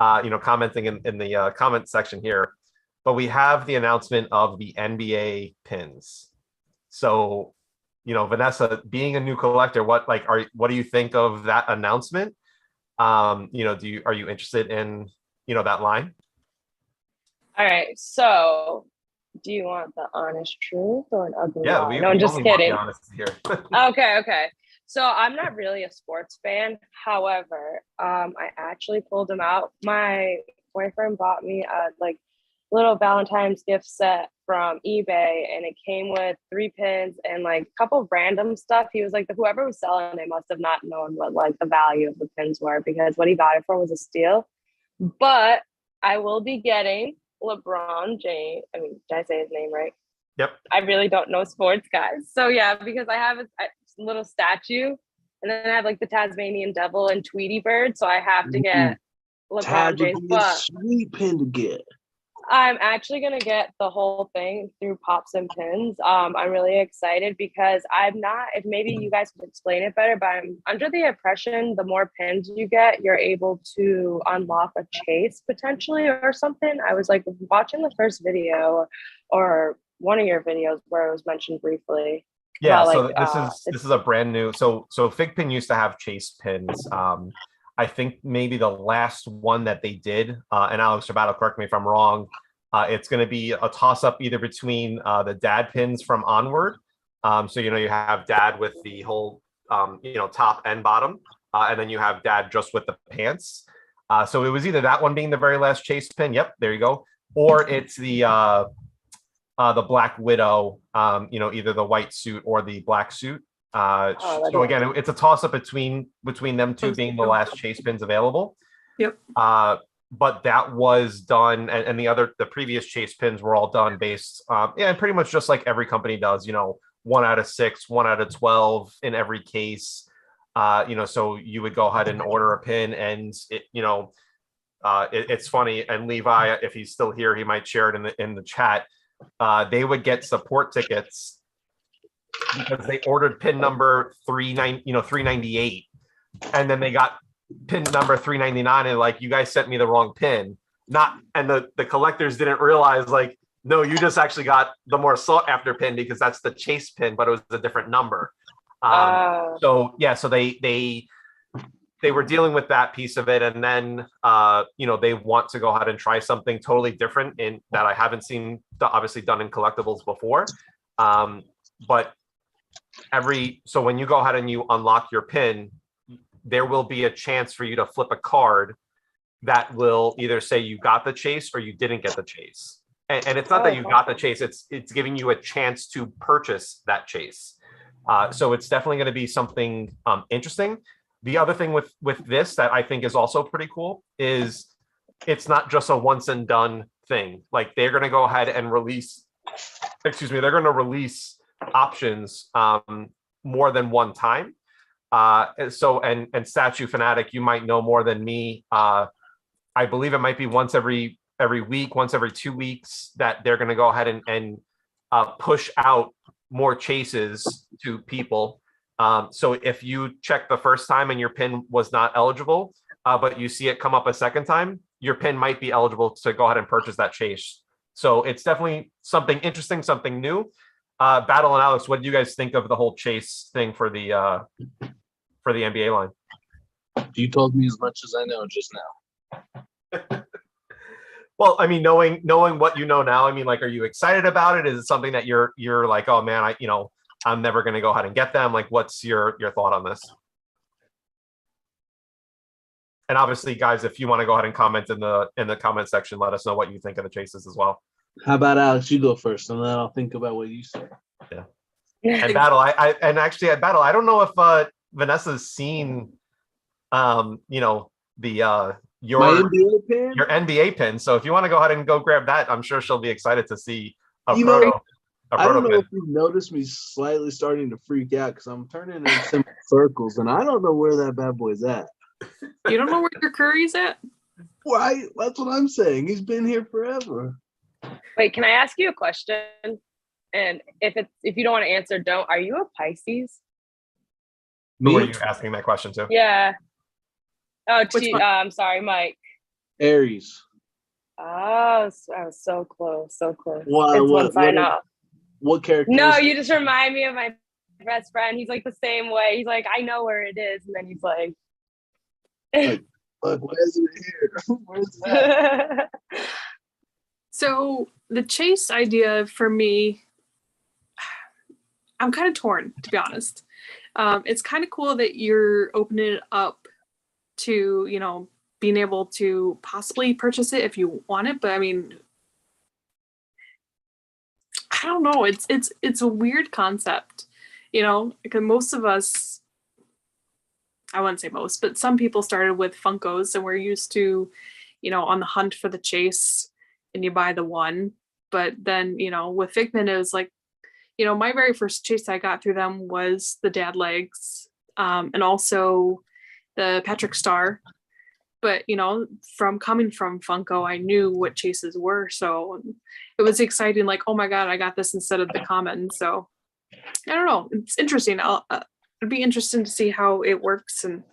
you know, commenting in the comment section here. But we have the announcement of the NBA pins. So, you know, Vanessa, being a new collector, what do you think of that announcement? You know, are you interested in, you know, that line? All right, so do you want the honest truth or an ugly lie? No, I'm just kidding. Here. Okay. So I'm not really a sports fan. However, I actually pulled them out. My boyfriend bought me a like little Valentine's gift set from eBay, and it came with 3 pins and like a couple of random stuff. He was like, whoever was selling it must have not known what like the value of the pins were, because what he got it for was a steal. But I will be getting LeBron James. I mean, did I say his name right? Yep. I really don't know sports, guys. So yeah, because I have a little statue, and then I have like the Tasmanian Devil and Tweety Bird. So I have to get LeBron James. But sweet pin to get. I'm actually gonna get the whole thing through Pops and Pins. I'm really excited because I'm not. If maybe you guys could explain it better, but I'm under the impression the more pins you get, you're able to unlock a chase potentially or something. I was like watching the first video or one of your videos where it was mentioned briefly. Yeah, about, so like, this is a brand new. So FiGPiN used to have chase pins. I think maybe the last one that they did, and Alex Sabato, correct me if I'm wrong, it's going to be a toss-up either between the dad pins from Onward. So, you know, you have dad with the whole, you know, top and bottom, and then you have dad just with the pants. So it was either that one being the very last chase pin. Yep, there you go. Or it's the Black Widow, you know, either the white suit or the black suit. So again, it's a toss-up between them two being the last chase pins available. Yep. But that was done, and the previous chase pins were all done based, yeah, pretty much just like every company does. You know, 1 out of 6, 1 out of 12 in every case. You know, so you would go ahead and order a pin, and it, you know, it's funny. And Levi, if he's still here, he might share it in the chat. They would get support tickets because they ordered pin number 398, and then they got pin number 399, and like, you guys sent me the wrong pin. And the collectors didn't realize, like, no, you just actually got the more sought after pin because that's the chase pin, but it was a different number. So they were dealing with that piece of it, and then they want to go ahead and try something totally different in that I haven't seen obviously done in collectibles before. But so when you go ahead and you unlock your pin, there will be a chance for you to flip a card that will either say you got the chase or you didn't get the chase. And it's not that you got the chase, it's giving you a chance to purchase that chase. So it's definitely going to be something interesting. The other thing with this that I think is also pretty cool is it's not just a once and done thing. Like, they're going to go ahead and release, they're going to release options more than one time. And Statue Fanatic, you might know more than me. I believe it might be once every week, once every 2 weeks, that they're going to go ahead and push out more chases to people. So if you check the first time and your pin was not eligible, but you see it come up a second time, your pin might be eligible to go ahead and purchase that chase. So it's definitely something interesting, something new. Battle and Alex, what do you guys think of the whole chase thing for the NBA line? You told me as much as I know just now. Well, I mean, knowing what you know now, I mean, like, are you excited about it? Is it something that you're like, oh man, I'm never going to go ahead and get them? Like, what's your thought on this? And obviously, guys, if you want to go ahead and comment in the comment section, let us know what you think of the chases as well. How about Alex? You go first, and then I'll think about what you say. Yeah. And Battle, at Battle, I don't know if Vanessa's seen, your NBA pin? Your NBA pin. So if you want to go ahead and go grab that, I'm sure she'll be excited to see a I don't know pin. if you've noticed me slightly starting to freak out because I'm turning in some circles, and I don't know where that bad boy's at. You don't know where your Curry's at? Right, that's what I'm saying. He's been here forever. Wait, can I ask you a question? And if you don't want to answer, don't. Are you a Pisces? Who are you asking that question to? Yeah. Oh, I'm sorry, Mike. Aries. Oh, I was so close, so close. What character? No, you just remind me of my best friend. He's like the same way. He's like, I know where it is, and then he's like, look, why isn't it here? Where's that? So the chase idea for me, I'm kind of torn, to be honest. It's kind of cool that you're opening it up to, being able to possibly purchase it if you want it. But I mean, I don't know. It's a weird concept, because most of us, I wouldn't say most, but some people started with Funkos, and we're used to, on the hunt for the chase, and you buy the one. But then, with FiGPiN, it was like, my very first chase I got through them was the dad legs, and also the Patrick Star. But, from coming from Funko, I knew what chases were. So it was exciting. Like, oh my God, I got this instead of the common. So I don't know. It's interesting. It'd be interesting to see how it works and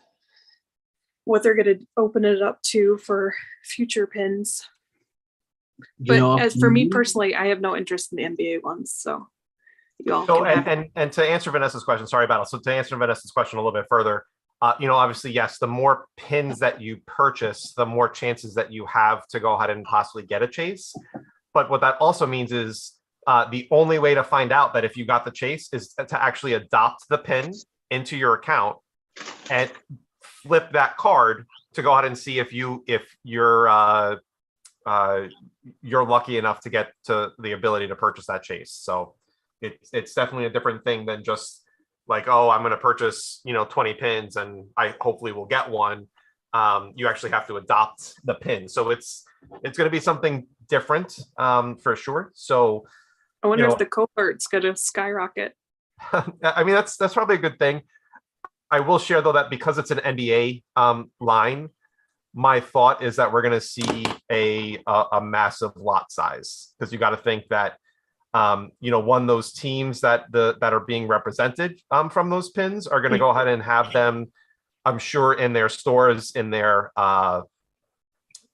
what they're going to open it up to for future pins. But as for me personally, I have no interest in the NBA ones. So you all and to answer Vanessa's question, sorry, Battle. So to answer Vanessa's question a little bit further, obviously, yes, the more pins that you purchase, the more chances that you have to go ahead and possibly get a chase. But what that also means is the only way to find out that if you got the chase is to actually adopt the pin into your account and flip that card to go ahead and see if you're lucky enough to get to the ability to purchase that chase. So it's definitely a different thing than just like, oh, I'm going to purchase, 20 pins and I hopefully will get one. You actually have to adopt the pin. So it's going to be something different for sure. So I wonder if the cohort's going to skyrocket. I mean, that's probably a good thing. I will share though that because it's an NBA line, my thought is that we're going to see a massive lot size, because you got to think that one of those teams that are being represented from those pins are going to go ahead and have them, I'm sure, in their stores, in their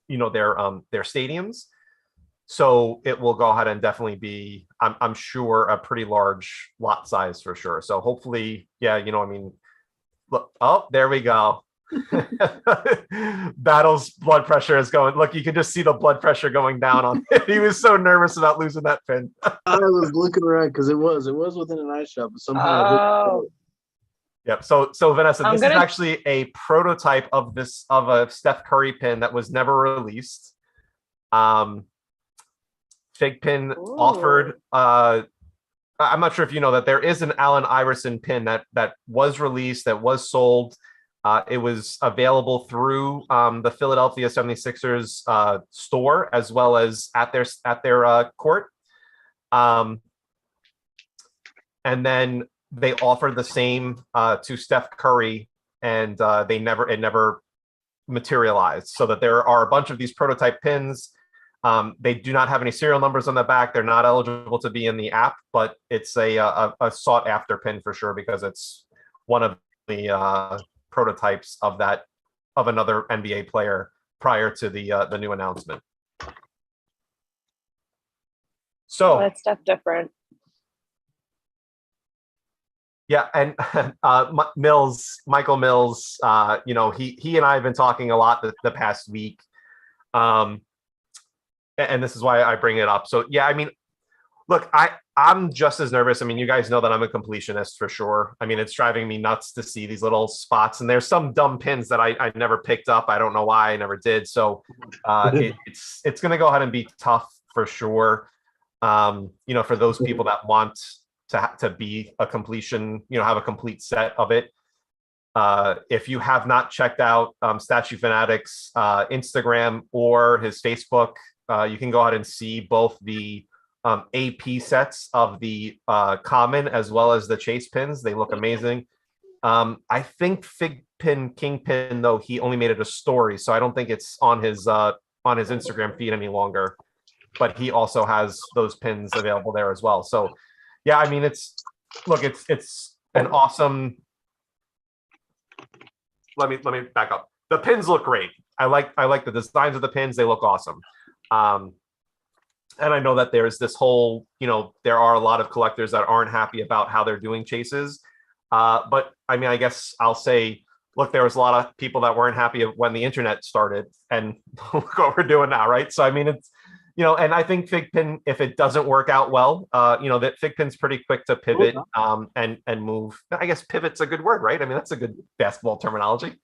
their stadiums. So it will go ahead and definitely be, I'm sure, a pretty large lot size for sure. So hopefully, yeah, look, oh, there we go. Battle's blood pressure is going. Look, you can just see the blood pressure going down on him. He was so nervous about losing that pin. I was looking around because it was within an ice shop, but somehow. Yep. So Vanessa, this is actually a prototype of a Steph Curry pin that was never released. FiGPiN offered. I'm not sure if you know that there is an Allen Iverson pin that was released, that was sold. It was available through the Philadelphia 76ers store, as well as at their court. And then they offered the same to Steph Curry, and it never materialized. So that there are a bunch of these prototype pins. They do not have any serial numbers on the back. They're not eligible to be in the app, but it's a sought after pin for sure, because it's one of the prototypes of another NBA player prior to the new announcement. So that's stuff different. Yeah, and Michael Mills, he and I have been talking a lot the past week. And this is why I bring it up. So yeah, look, I'm just as nervous. You guys know that I'm a completionist for sure. It's driving me nuts to see these little spots, and there's some dumb pins that I never picked up. I don't know why I never did. So it's going to go ahead and be tough for sure. For those people that want to be a completion, have a complete set of it. If you have not checked out Statue Fanatics Instagram or his Facebook, you can go ahead and see both the AP sets of the common as well as the chase pins. They look amazing. I think FiGPiN Kingpin, though, he only made it a story, so I don't think it's on his Instagram feed any longer. But he also has those pins available there as well. So yeah, it's an awesome. Let me back up. The pins look great. I like the designs of the pins. They look awesome. And I know that there's this whole, there are a lot of collectors that aren't happy about how they're doing chases. But I guess I'll say, look, there was a lot of people that weren't happy when the internet started, and look what we're doing now, right? So it's, and I think FiGPiN, if it doesn't work out well, that FiGPiN's pretty quick to pivot and move. I guess pivot's a good word, right? That's a good basketball terminology.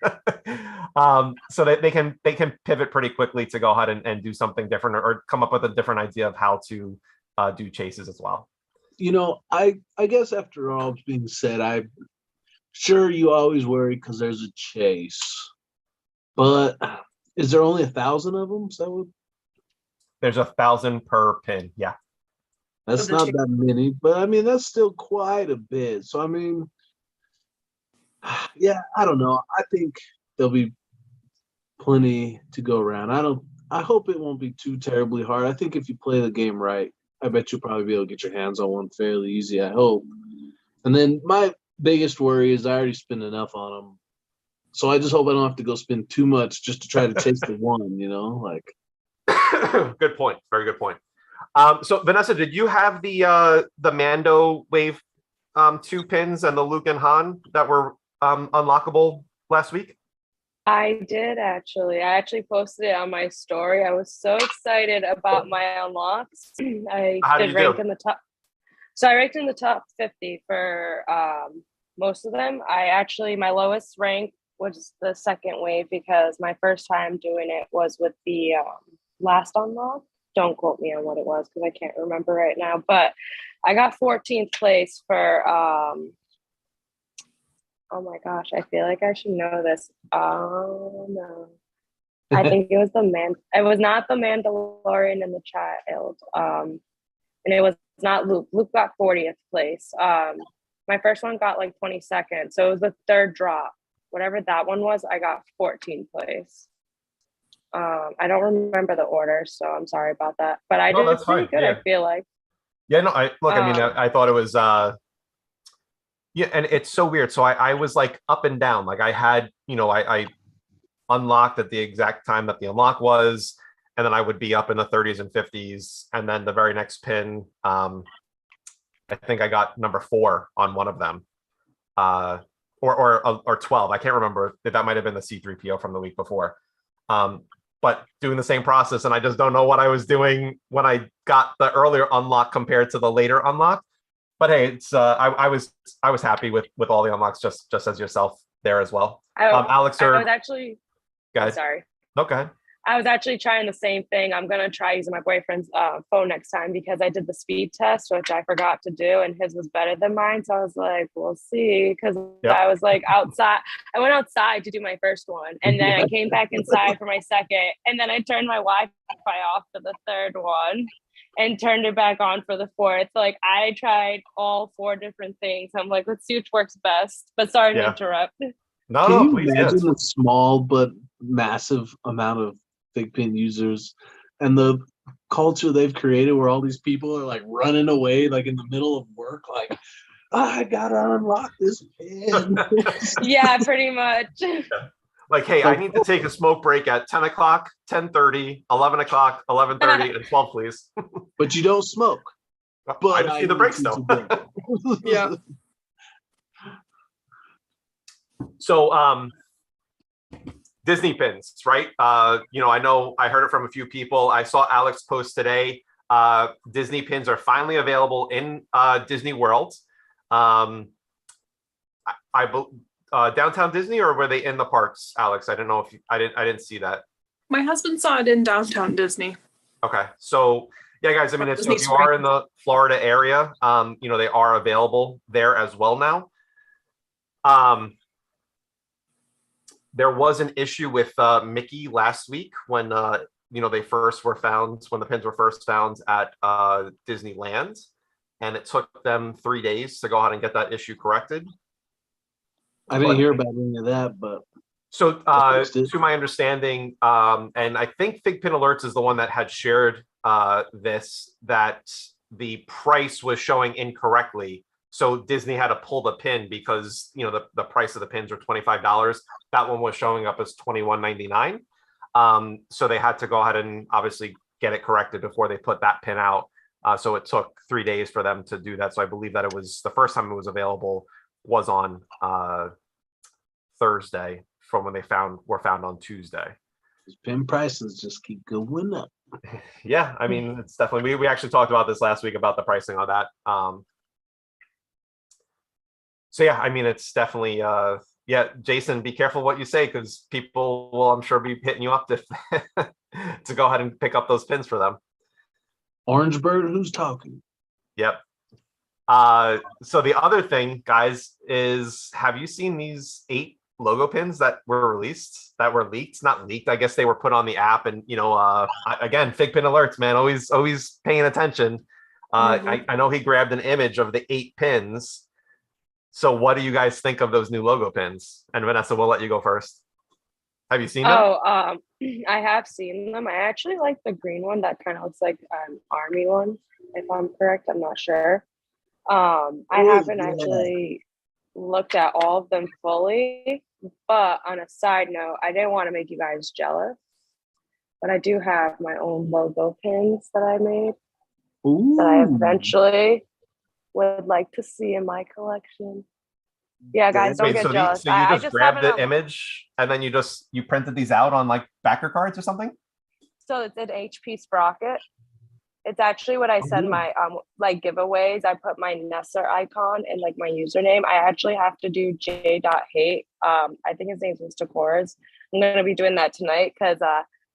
So that they can pivot pretty quickly to go ahead and do something different, or come up with a different idea of how to do chases as well. I guess after all being said, I'm sure you always worry because there's a chase, but is there only 1,000 of them? So there's 1,000 per pin. Yeah. That's not that many, but that's still quite a bit. So yeah, I don't know. I think there'll be plenty to go around. I hope it won't be too terribly hard. I think if you play the game right, I bet you'll probably be able to get your hands on one fairly easy, I hope. And then my biggest worry is I already spend enough on them. So I just hope I don't have to go spend too much just to try to chase the one, Good point. Very good point. So Vanessa, did you have the Mando Wave 2 pins and the Luke and Han that were unlockable last week? I did actually. I actually posted it on my story. I was so excited about my unlocks. How did you rank in the top. So I ranked in the top 50 for most of them. My lowest rank was the second wave, because my first time doing it was with the last unlock. Don't quote me on what it was, because I can't remember right now. But I got 14th place for oh my gosh, I feel like I should know this. Oh no. I think it was it was not the Mandalorian in the child. And it was not Luke. Luke got 40th place. My first one got like 22nd. So it was the third drop. Whatever that one was, I got 14th place. I don't remember the order, so I'm sorry about that. But I No, did that's pretty fine. good, Yeah. I feel like. Yeah, no, I look, I mean, I thought it was yeah, and it's so weird. So I was like up and down. Like I had, I unlocked at the exact time that the unlock was, and then I would be up in the 30s and 50s. And then the very next pin, I think I got number 4 on one of them. Or 12. I can't remember. That might have been the C3PO from the week before. But doing the same process, and I just don't know what I was doing when I got the earlier unlock compared to the later unlock. But hey, it's I was happy with all the unlocks, just as yourself there as well. Alex, I was actually guys, sorry. Okay. I was actually trying the same thing. I'm going to try using my boyfriend's phone next time because I did the speed test, which I forgot to do, and his was better than mine. So I was like, we'll see. Because I was like outside. I went outside to do my first one, and then I came back inside for my second, and then I turned my Wi-Fi off for the third one and turned it back on for the fourth. Like I tried all 4 different things. I'm like, let's see which works best. But sorry to interrupt. No, Can you please, imagine the small but massive amount of FiGPiN users and the culture they've created where all these people are like running away like in the middle of work, like, I gotta unlock this pin. Yeah, pretty much. Yeah. Like, hey, I need to take a smoke break at 10 o'clock, 10:30, 11 o'clock, 11:30, and 12, please. But you don't smoke. But I just need the breaks still. Yeah. So, Disney pins, right? I know I heard it from a few people. I saw Alex post today. Disney pins are finally available in Disney World. Downtown Disney, or were they in the parks, Alex? I don't know if I didn't see that. My husband saw it in downtown Disney. Okay, so yeah, guys. I mean, if you are in the Florida area, they are available there as well now. There was an issue with Mickey last week when they first were found, when the pins were first found at Disneyland, and it took them 3 days to go ahead and get that issue corrected. I didn't hear about any of that, but so to my understanding, and I think FiGPiN Alerts is the one that had shared this, that the price was showing incorrectly. So Disney had to pull the pin because the price of the pins were $25. That one was showing up as $21.99. So they had to go ahead and obviously get it corrected before they put that pin out. So it took 3 days for them to do that. So I believe that it was the first time it was available was on Thursday, from when they were found on Tuesday. Pin prices just keep going up. Yeah, I mean, it's definitely, we actually talked about this last week about the pricing on that. So yeah, I mean, it's definitely Jason, be careful what you say, because people will, I'm sure, be hitting you up to go ahead and pick up those pins for them. Orange Bird, who's talking? Yep. So the other thing, guys, is, have you seen these 8 logo pins that were released, that were leaked? Not leaked, I guess they were put on the app, and again, FiGPiN Alerts, man, always paying attention. I know he grabbed an image of the 8 pins. So what do you guys think of those new logo pins? And Vanessa, we'll let you go first. Have you seen them? I have seen them. I actually like the green one that kind of looks like an army one, if I'm correct. I'm not sure. I haven't actually looked at all of them fully, but on a side note, I didn't want to make you guys jealous, but I do have my own logo pins that I made. Ooh. That I eventually would like to see in my collection. Yeah, guys, don't get jealous. So you just grabbed the image and then you printed these out on like backer cards or something? So it's an HP sprocket. It's actually what I send my like giveaways. I put my Nessa icon and like my username. I actually have to do j.hate. I think his name's Mr. Kors. I'm gonna be doing that tonight because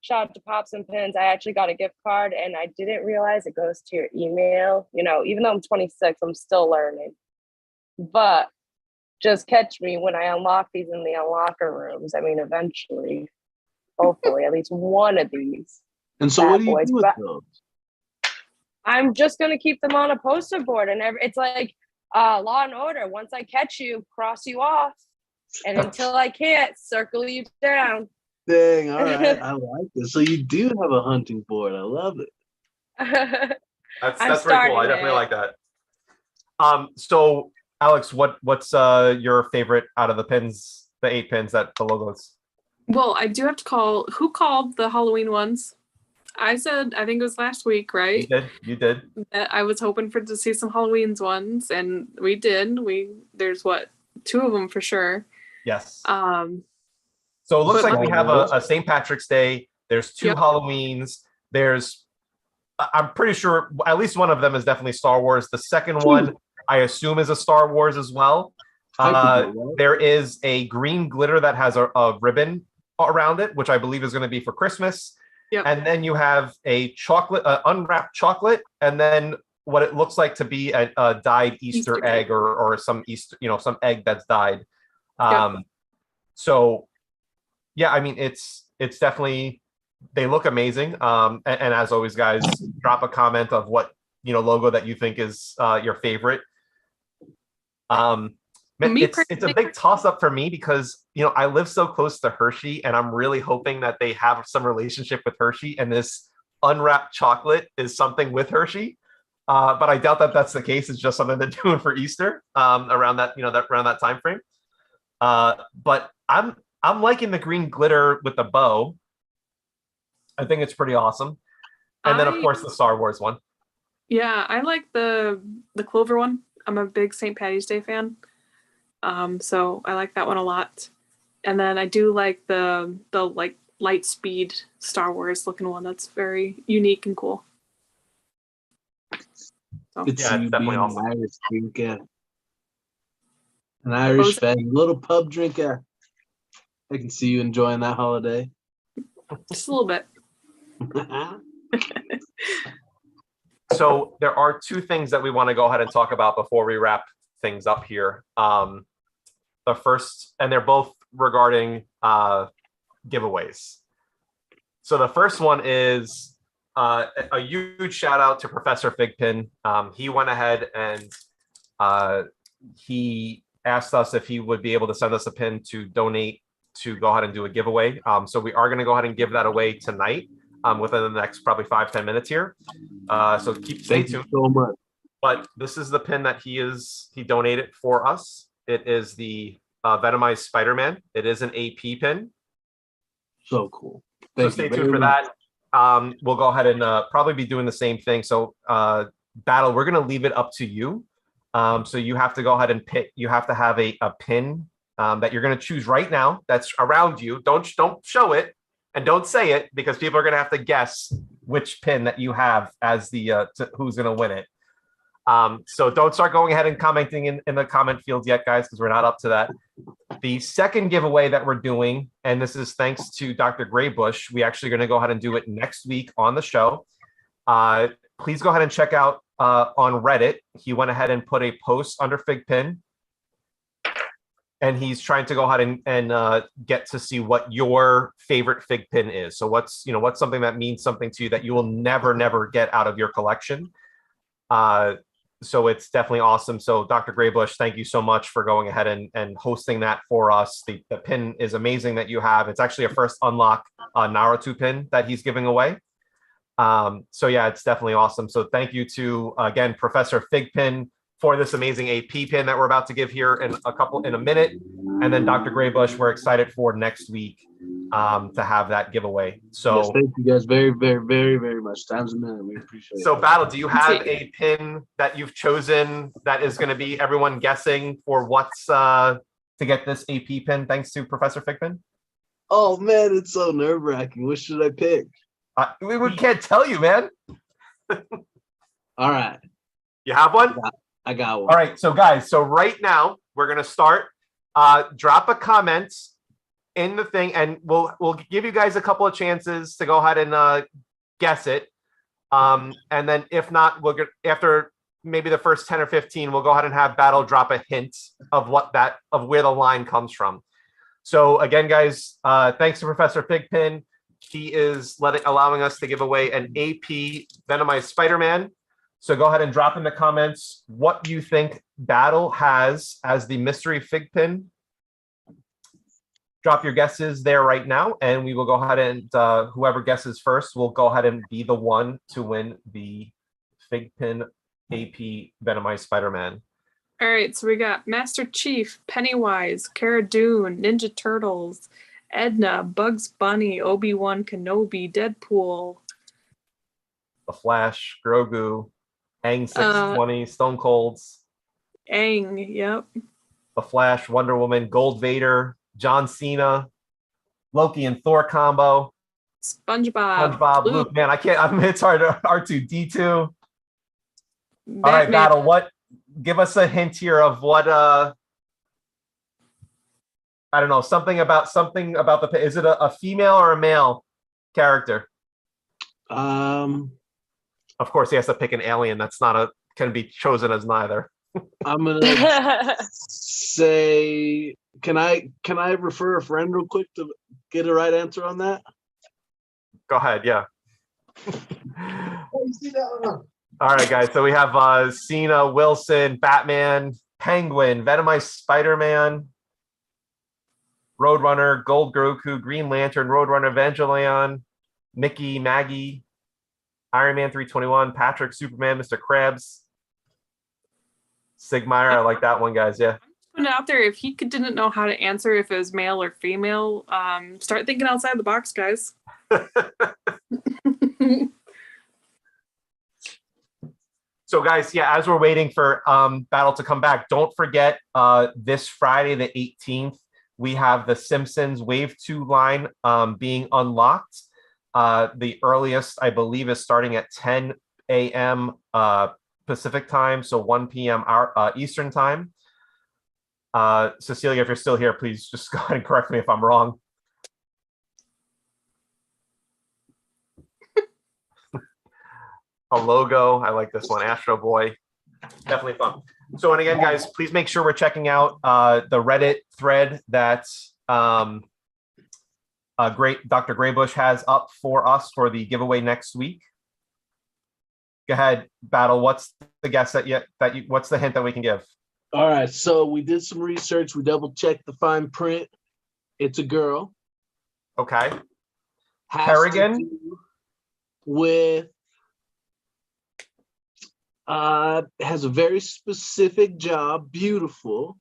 shout out to Pops and Pins. I actually got a gift card and I didn't realize it goes to your email. Even though I'm 26, I'm still learning. But just catch me when I unlock these in the unlocker rooms. I mean, eventually, hopefully, at least one of these. And so what do you do with those? I'm just going to keep them on a poster board. And it's like Law and Order. Once I catch you, cross you off. And until I can't, circle you down. Dang, all right. I like this. So you do have a hunting board. I love it. That's very cool. I definitely like that. So Alex, what's your favorite out of the pins, the 8 pins that the logos? Well, I do have to call. Who called the Halloween ones? I said, I think it was last week, right? You did. That I was hoping to see some Halloween's ones, and we did. There's 2 of them for sure. Yes. So it looks like we have a St. Patrick's Day. There's 2 Halloweens. I'm pretty sure at least one of them is definitely Star Wars. The second one, I assume, is a Star Wars as well. There is a green glitter that has a ribbon around it, which I believe is going to be for Christmas. Yep. And then you have a chocolate, unwrapped chocolate, and then what it looks like to be a dyed Easter egg or some Easter, some egg that's dyed. So yeah, I mean, it's definitely, they look amazing. And as always, guys, drop a comment of what, logo that you think is your favorite. It's a big toss up for me because, I live so close to Hershey, and I'm really hoping that they have some relationship with Hershey, and this unwrapped chocolate is something with Hershey. But I doubt that that's the case. It's just something they're doing for Easter around that, around that time frame. But I'm liking the green glitter with the bow. I think it's pretty awesome. And then, of course, the Star Wars one. Yeah, I like the Clover one. I'm a big St. Patty's Day fan. So I like that one a lot. And then I do like the like light speed Star Wars looking one. That's very unique and cool. So. It's definitely awesome. An Irish drinker. An Irish fan, little pub drinker. I can see you enjoying that holiday. Just a little bit. So there are 2 things that we want to go ahead and talk about before we wrap things up here. The first, and they're both regarding giveaways. So the first one is a huge shout out to Professor FiGPiN. He went ahead and he asked us if he would be able to send us a pin to donate to go ahead and do a giveaway. So we are going to go ahead and give that away tonight within the next probably 5-10 minutes here. So stay tuned. So much. But this is the pin that he donated for us. It is the Venomized Spider-Man. It is an AP pin. So cool. So stay tuned for that. We'll go ahead and probably be doing the same thing. So Battle, we're going to leave it up to you. So you have to go ahead and pick. You have to have a pin that you're going to choose right now that's around you. Don't show it and don't say it because people are going to have to guess which pin that you have as the who's going to win it. So don't start going ahead and commenting in the comment fields yet, guys, because we're not up to that. The second giveaway that we're doing, and this is thanks to Dr. Graybush, we actually going to go ahead and do it next week on the show. Please go ahead and check out on Reddit. He went ahead and put a post under FiGPiN, and he's trying to go ahead and get to see what your favorite FiGPiN is. So what's something that means something to you that you will never get out of your collection. So it's definitely awesome. So Dr. Graybush, thank you so much for going ahead and hosting that for us. The pin is amazing that you have. It's actually a first unlock Naruto pin that he's giving away. So yeah, it's definitely awesome. So thank you to, again, Professor FiGPiN for this amazing AP pin that we're about to give here in a minute. And then Dr. Graybush, we're excited for next week to have that giveaway. So yes, thank you guys very, very, very, very much. Times a minute. We appreciate it. So Battle, do you have a pin that you've chosen that is going to be everyone guessing for what's to get this AP pin thanks to Professor FiGPiN? Oh man, it's so nerve-wracking. What should I pick? We can't tell you, man. All right. You have one? I got one. All right. So guys, so right now we're going to start. Drop a comment in the thing, and we'll give you guys a couple of chances to go ahead and guess it. And then if not, we'll get after maybe the first 10 or 15, we'll go ahead and have Battle drop a hint of where the line comes from. So again, guys, thanks to Professor FiGPiN. He is allowing us to give away an AP Venomized Spider-Man. So go ahead and drop in the comments what you think Battle has as the mystery FiGPiN. drop your guesses there right now, and we will go ahead and whoever guesses first will go ahead and be the one to win the FiGPiN AP Venomized Spider-Man. All right, so we got Master Chief, Pennywise, Cara Dune, Ninja Turtles, Edna, Bugs Bunny, Obi-Wan Kenobi, Deadpool, The Flash, Grogu, Aang 620, Stone Colds, Aang, yep. The Flash, Wonder Woman, Gold Vader, John Cena, Loki and Thor combo, SpongeBob, Luke. Man, I can't. I mean, it's hard. R2D2. All right, Batman. Battle. What? Give us a hint here of what. I don't know. Something about the. Is it a female or a male character? Um, Of course, he has to pick an alien. That's not can be chosen as neither. I'm gonna say, can I refer a friend real quick to get a right answer on that? Go ahead, yeah. All right, guys. So we have Cena, Wilson, Batman, Penguin, Venomized Spider-Man, Roadrunner, Gold Grogu, Green Lantern, Roadrunner, Evangelion, Mickey, Maggie, Iron Man 321, Patrick, Superman, Mr. Krabs, Sigmire. I like that one, guys. Yeah. Putting it out there, if he didn't know how to answer if it was male or female, start thinking outside the box, guys. So, guys, yeah, as we're waiting for Battle to come back, don't forget this Friday, the 18th, we have the Simpsons Wave 2 line being unlocked. The earliest, I believe, is starting at 10 a.m. Pacific time, so 1 p.m. Eastern time. Cecilia, if you're still here, please just go ahead and correct me if I'm wrong. A logo. I like this one. Astro Boy. Definitely fun. So, and again, guys, please make sure we're checking out the Reddit thread that great Dr. Graybush has up for us for the giveaway next week. Go ahead, Battle. What's the guess what's the hint that we can give? All right, so we did some research. We double-checked the fine print. It's a girl. Okay. Kerrigan. With has a very specific job. Beautiful.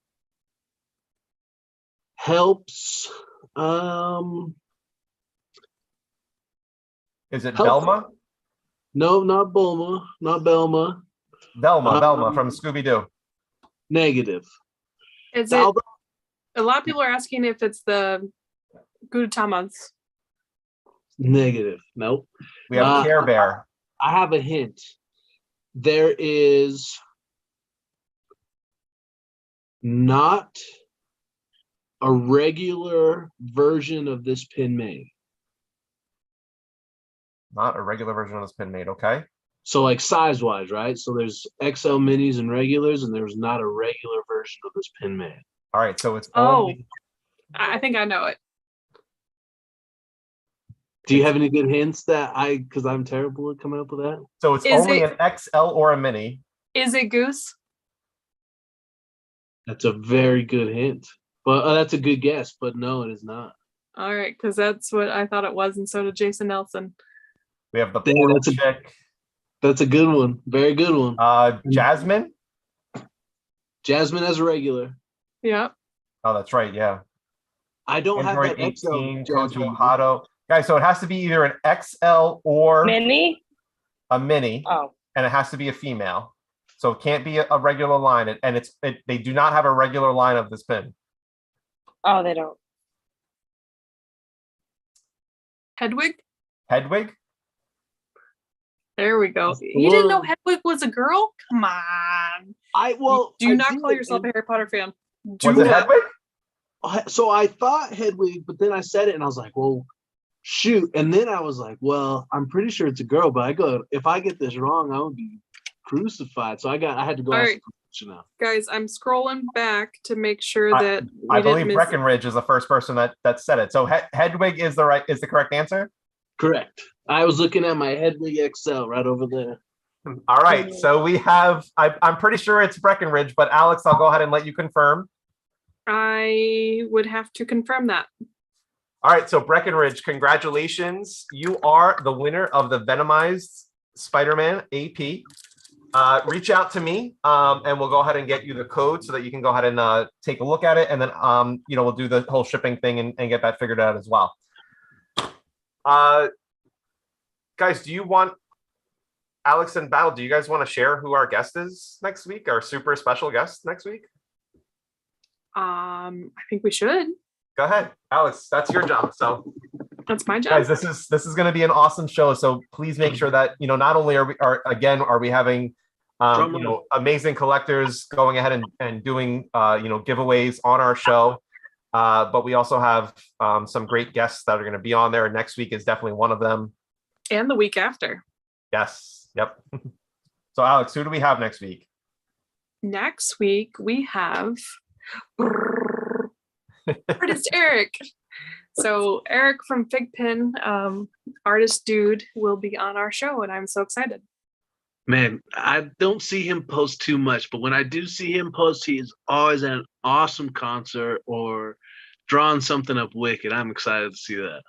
Helps. Is it Belma? No, not Bulma. Not Belma. Velma from Scooby-Doo. Negative. Is it? A lot of people are asking if it's the Gudetama's. Negative. Nope. We have Care Bear. I have a hint. There is not a regular version of this pin made. Not a regular version of this pin made. Okay. So like size-wise, right? So there's XL minis and regulars, and there's not a regular version of this pin made. All right. So it's only. I think I know it. Do you have any good hints because I'm terrible at coming up with that? So it's only an XL or a mini. Is it Goose? That's a very good hint. But that's a good guess, but no, it is not. All right, because that's what I thought it was, and so did Jason Nelson. We have the portal chick. That's a good one. Very good one. Jasmine? Jasmine as a regular. Yeah. Oh, that's right, yeah. I don't Android have that 18, XL. Kojo Hado. Guys, so it has to be either an XL or mini. A mini. Oh. And it has to be a female. So it can't be a regular line. And they do not have a regular line of this pin. Oh, they don't. Hedwig? Hedwig? There we go. You didn't know Hedwig was a girl? Come on. Do not call yourself a Harry Potter fan. Was it Hedwig? So I thought Hedwig, but then I said it and I was like, well, shoot. And then I was like, well, I'm pretty sure it's a girl, but if I get this wrong, I would be crucified. So I had to go ask the question now. Guys, I'm scrolling back to make sure that I believe Breckenridge is the first person that said it. So Hedwig is the correct answer? Correct. I was looking at my Hedwig XL right over there. All right. So we have, I'm pretty sure it's Breckenridge, but Alex, I'll go ahead and let you confirm. I would have to confirm that. All right, so Breckenridge, congratulations. You are the winner of the Venomized Spider-Man AP. Reach out to me, and we'll go ahead and get you the code so that you can go ahead and take a look at it, and then we'll do the whole shipping thing and get that figured out as well. Guys, do you want Alex and Battle? Do you guys want to share who our guest is next week? Our super special guest next week? I think we should. Go ahead, Alex. That's your job. So that's my job. Guys, this is going to be an awesome show. So please make sure that not only are we having amazing collectors going ahead and doing giveaways on our show, but we also have some great guests that are going to be on there. Next week is definitely one of them, and the week after. Yes. Yep. So Alex, who do we have next week? Next week we have artist Eric. So Eric from FiGPiN, artist dude, will be on our show, and I'm so excited. Man, I don't see him post too much, but when I do see him post, he is always at an awesome concert or drawing something up wicked. I'm excited to see that.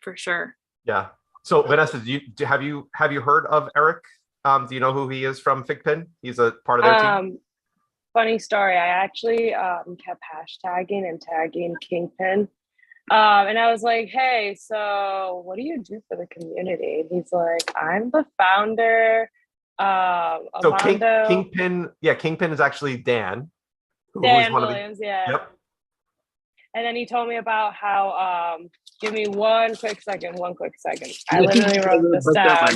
For sure. Yeah. So Vanessa, have you heard of Eric? Do you know who he is from FiGPiN? He's a part of their team. Funny story. I actually kept hashtagging and tagging Kingpin. And I was like, hey, so what do you do for the community? And he's like, I'm the founder. So Kingpin is actually Dan. Dan Williams, yeah. Yep. And then he told me about how, give me one quick second. I literally wrote this down.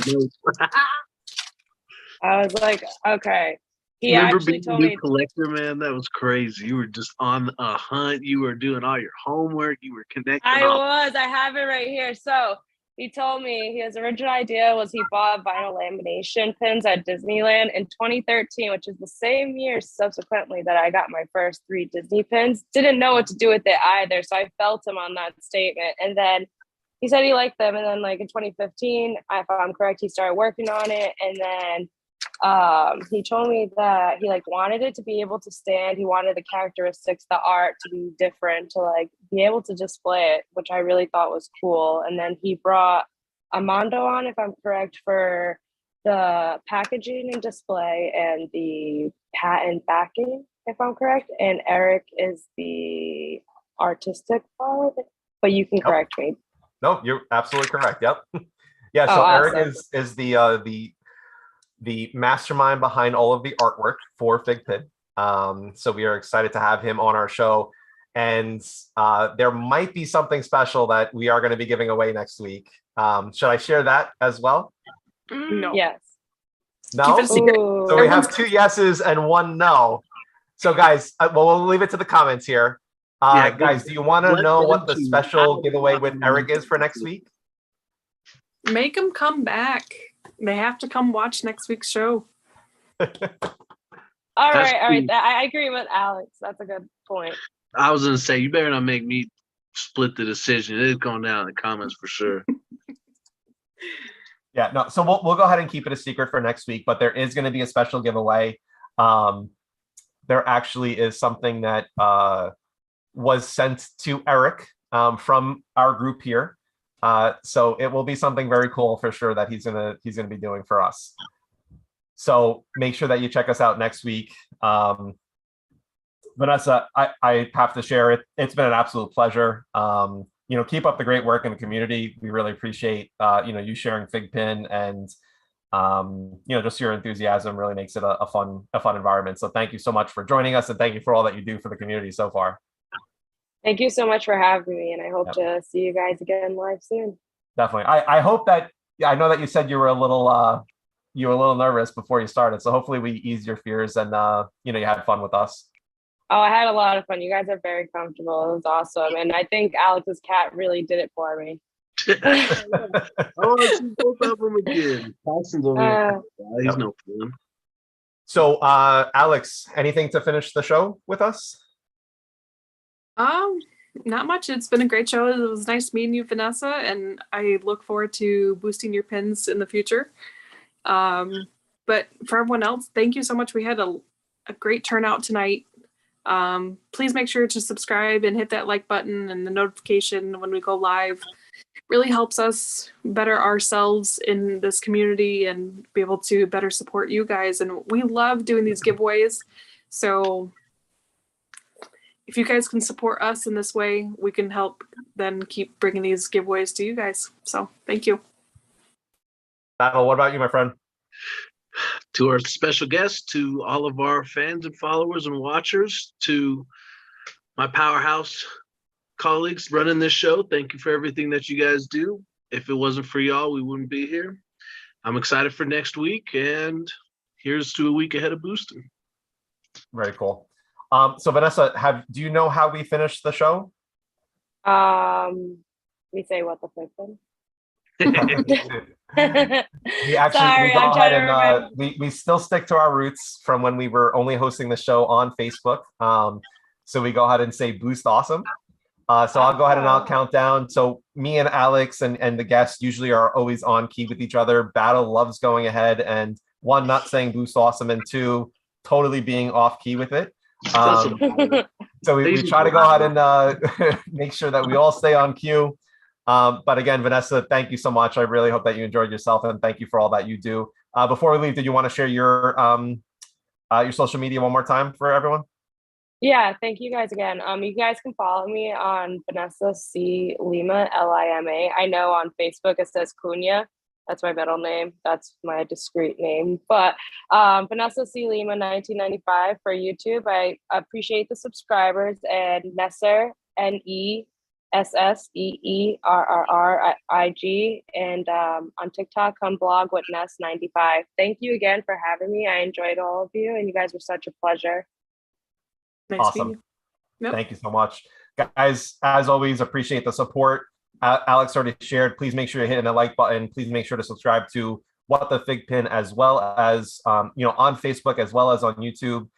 I was like, okay. He Remember actually being told a new me, collector, man? That was crazy. You were just on a hunt. You were doing all your homework. You were connecting. I have it right here. So he told me his original idea was he bought vinyl lamination pins at Disneyland in 2013, which is the same year subsequently that I got my first 3 Disney pins. Didn't know what to do with it either. So I felt him on that statement. And then he said he liked them. And then like in 2015, if I'm correct, he started working on it. And then he told me that he like wanted it to be able to stand. He wanted the characteristics, the art to be different, to like be able to display it, which I really thought was cool. And then he brought Armando on, if I'm correct, for the packaging and display and the patent backing, if I'm correct. And Eric is the artistic part, but you can correct me. No, you're absolutely correct. Yep. Yeah. So awesome. Eric is the mastermind behind all of the artwork for FiGPiN. So we are excited to have him on our show. And there might be something special that we are going to be giving away next week. Should I share that as well? No. Yes. No? Keep it a secret. So we have 2 yeses and 1 no. So guys, we'll leave it to the comments here. Guys, do you want to know what the special giveaway with Eric is for next week? Make them come back. They have to come watch next week's show. All right. I agree with Alex. That's a good point. I was going to say, you better not make me split the decision. It's going down in the comments for sure. Yeah, no. So we'll go ahead and keep it a secret for next week, but there is going to be a special giveaway. There actually is something that was sent to Eric from our group here. So it will be something very cool for sure that he's gonna be doing for us. So make sure that you check us out next week. Vanessa, I have to share it. It's been an absolute pleasure. Keep up the great work in the community. We really appreciate you sharing FiGPiN, and just your enthusiasm really makes it a fun environment. So thank you so much for joining us, and thank you for all that you do for the community so far. Thank you so much for having me, and I hope to see you guys again live soon. Definitely. I hope that, I know that you said you were a little nervous before you started, so hopefully we eased your fears and you had fun with us. Oh, I had a lot of fun. You guys are very comfortable. It was awesome, and I think Alex's cat really did it for me. Oh, she's both of them again. Parsons over here. He's no fun. So, Alex, anything to finish the show with us? Not much. It's been a great show. It was nice meeting you, Vanessa, and I look forward to boosting your pins in the future. But for everyone else, thank you so much. We had a great turnout tonight. Please make sure to subscribe and hit that like button and the notification when we go live. It really helps us better ourselves in this community and be able to better support you guys. And we love doing these giveaways. So if you guys can support us in this way, we can help then keep bringing these giveaways to you guys. So thank you. Battle, what about you, my friend? To our special guests, to all of our fans and followers and watchers, to my powerhouse colleagues running this show, thank you for everything that you guys do. If it wasn't for y'all, we wouldn't be here. I'm excited for next week, and here's to a week ahead of boosting. Very cool. So Vanessa, do you know how we finish the show? We say what the FiGPiN. We still stick to our roots from when we were only hosting the show on Facebook. So we go ahead and say boost awesome. So I'll go ahead and I'll count down. So me and Alex and the guests usually are always on key with each other. Battle loves going ahead and one, not saying boost awesome, and two, totally being off key with it. So we try to go ahead and make sure that we all stay on cue. But again, Vanessa, thank you so much. I really hope that you enjoyed yourself, and thank you for all that you do. Before we leave, did you want to share your social media one more time for everyone? Yeah, thank you guys again. You guys can follow me on Vanessa C. Lima, Lima. I know on Facebook it says Cunha. That's my middle name. That's my discreet name. But Vanessa C. Lima 1995 for YouTube. I appreciate the subscribers, and Nessa, NESSEERRRIG, and on TikTok, come blog with Ness95. Thank you again for having me. I enjoyed all of you, and you guys were such a pleasure. Nice awesome. Yep. Thank you so much. Guys, as always, appreciate the support. Alex already shared. Please make sure you're hitting the like button. Please make sure to subscribe to What the FiGPiN, as well as on Facebook, as well as on YouTube.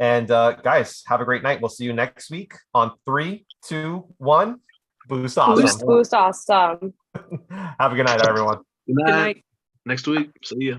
And guys, have a great night. We'll see you next week on 3, 2, 1. Boost awesome. Boost awesome. Have a good night, everyone. Good night. Next week. See ya.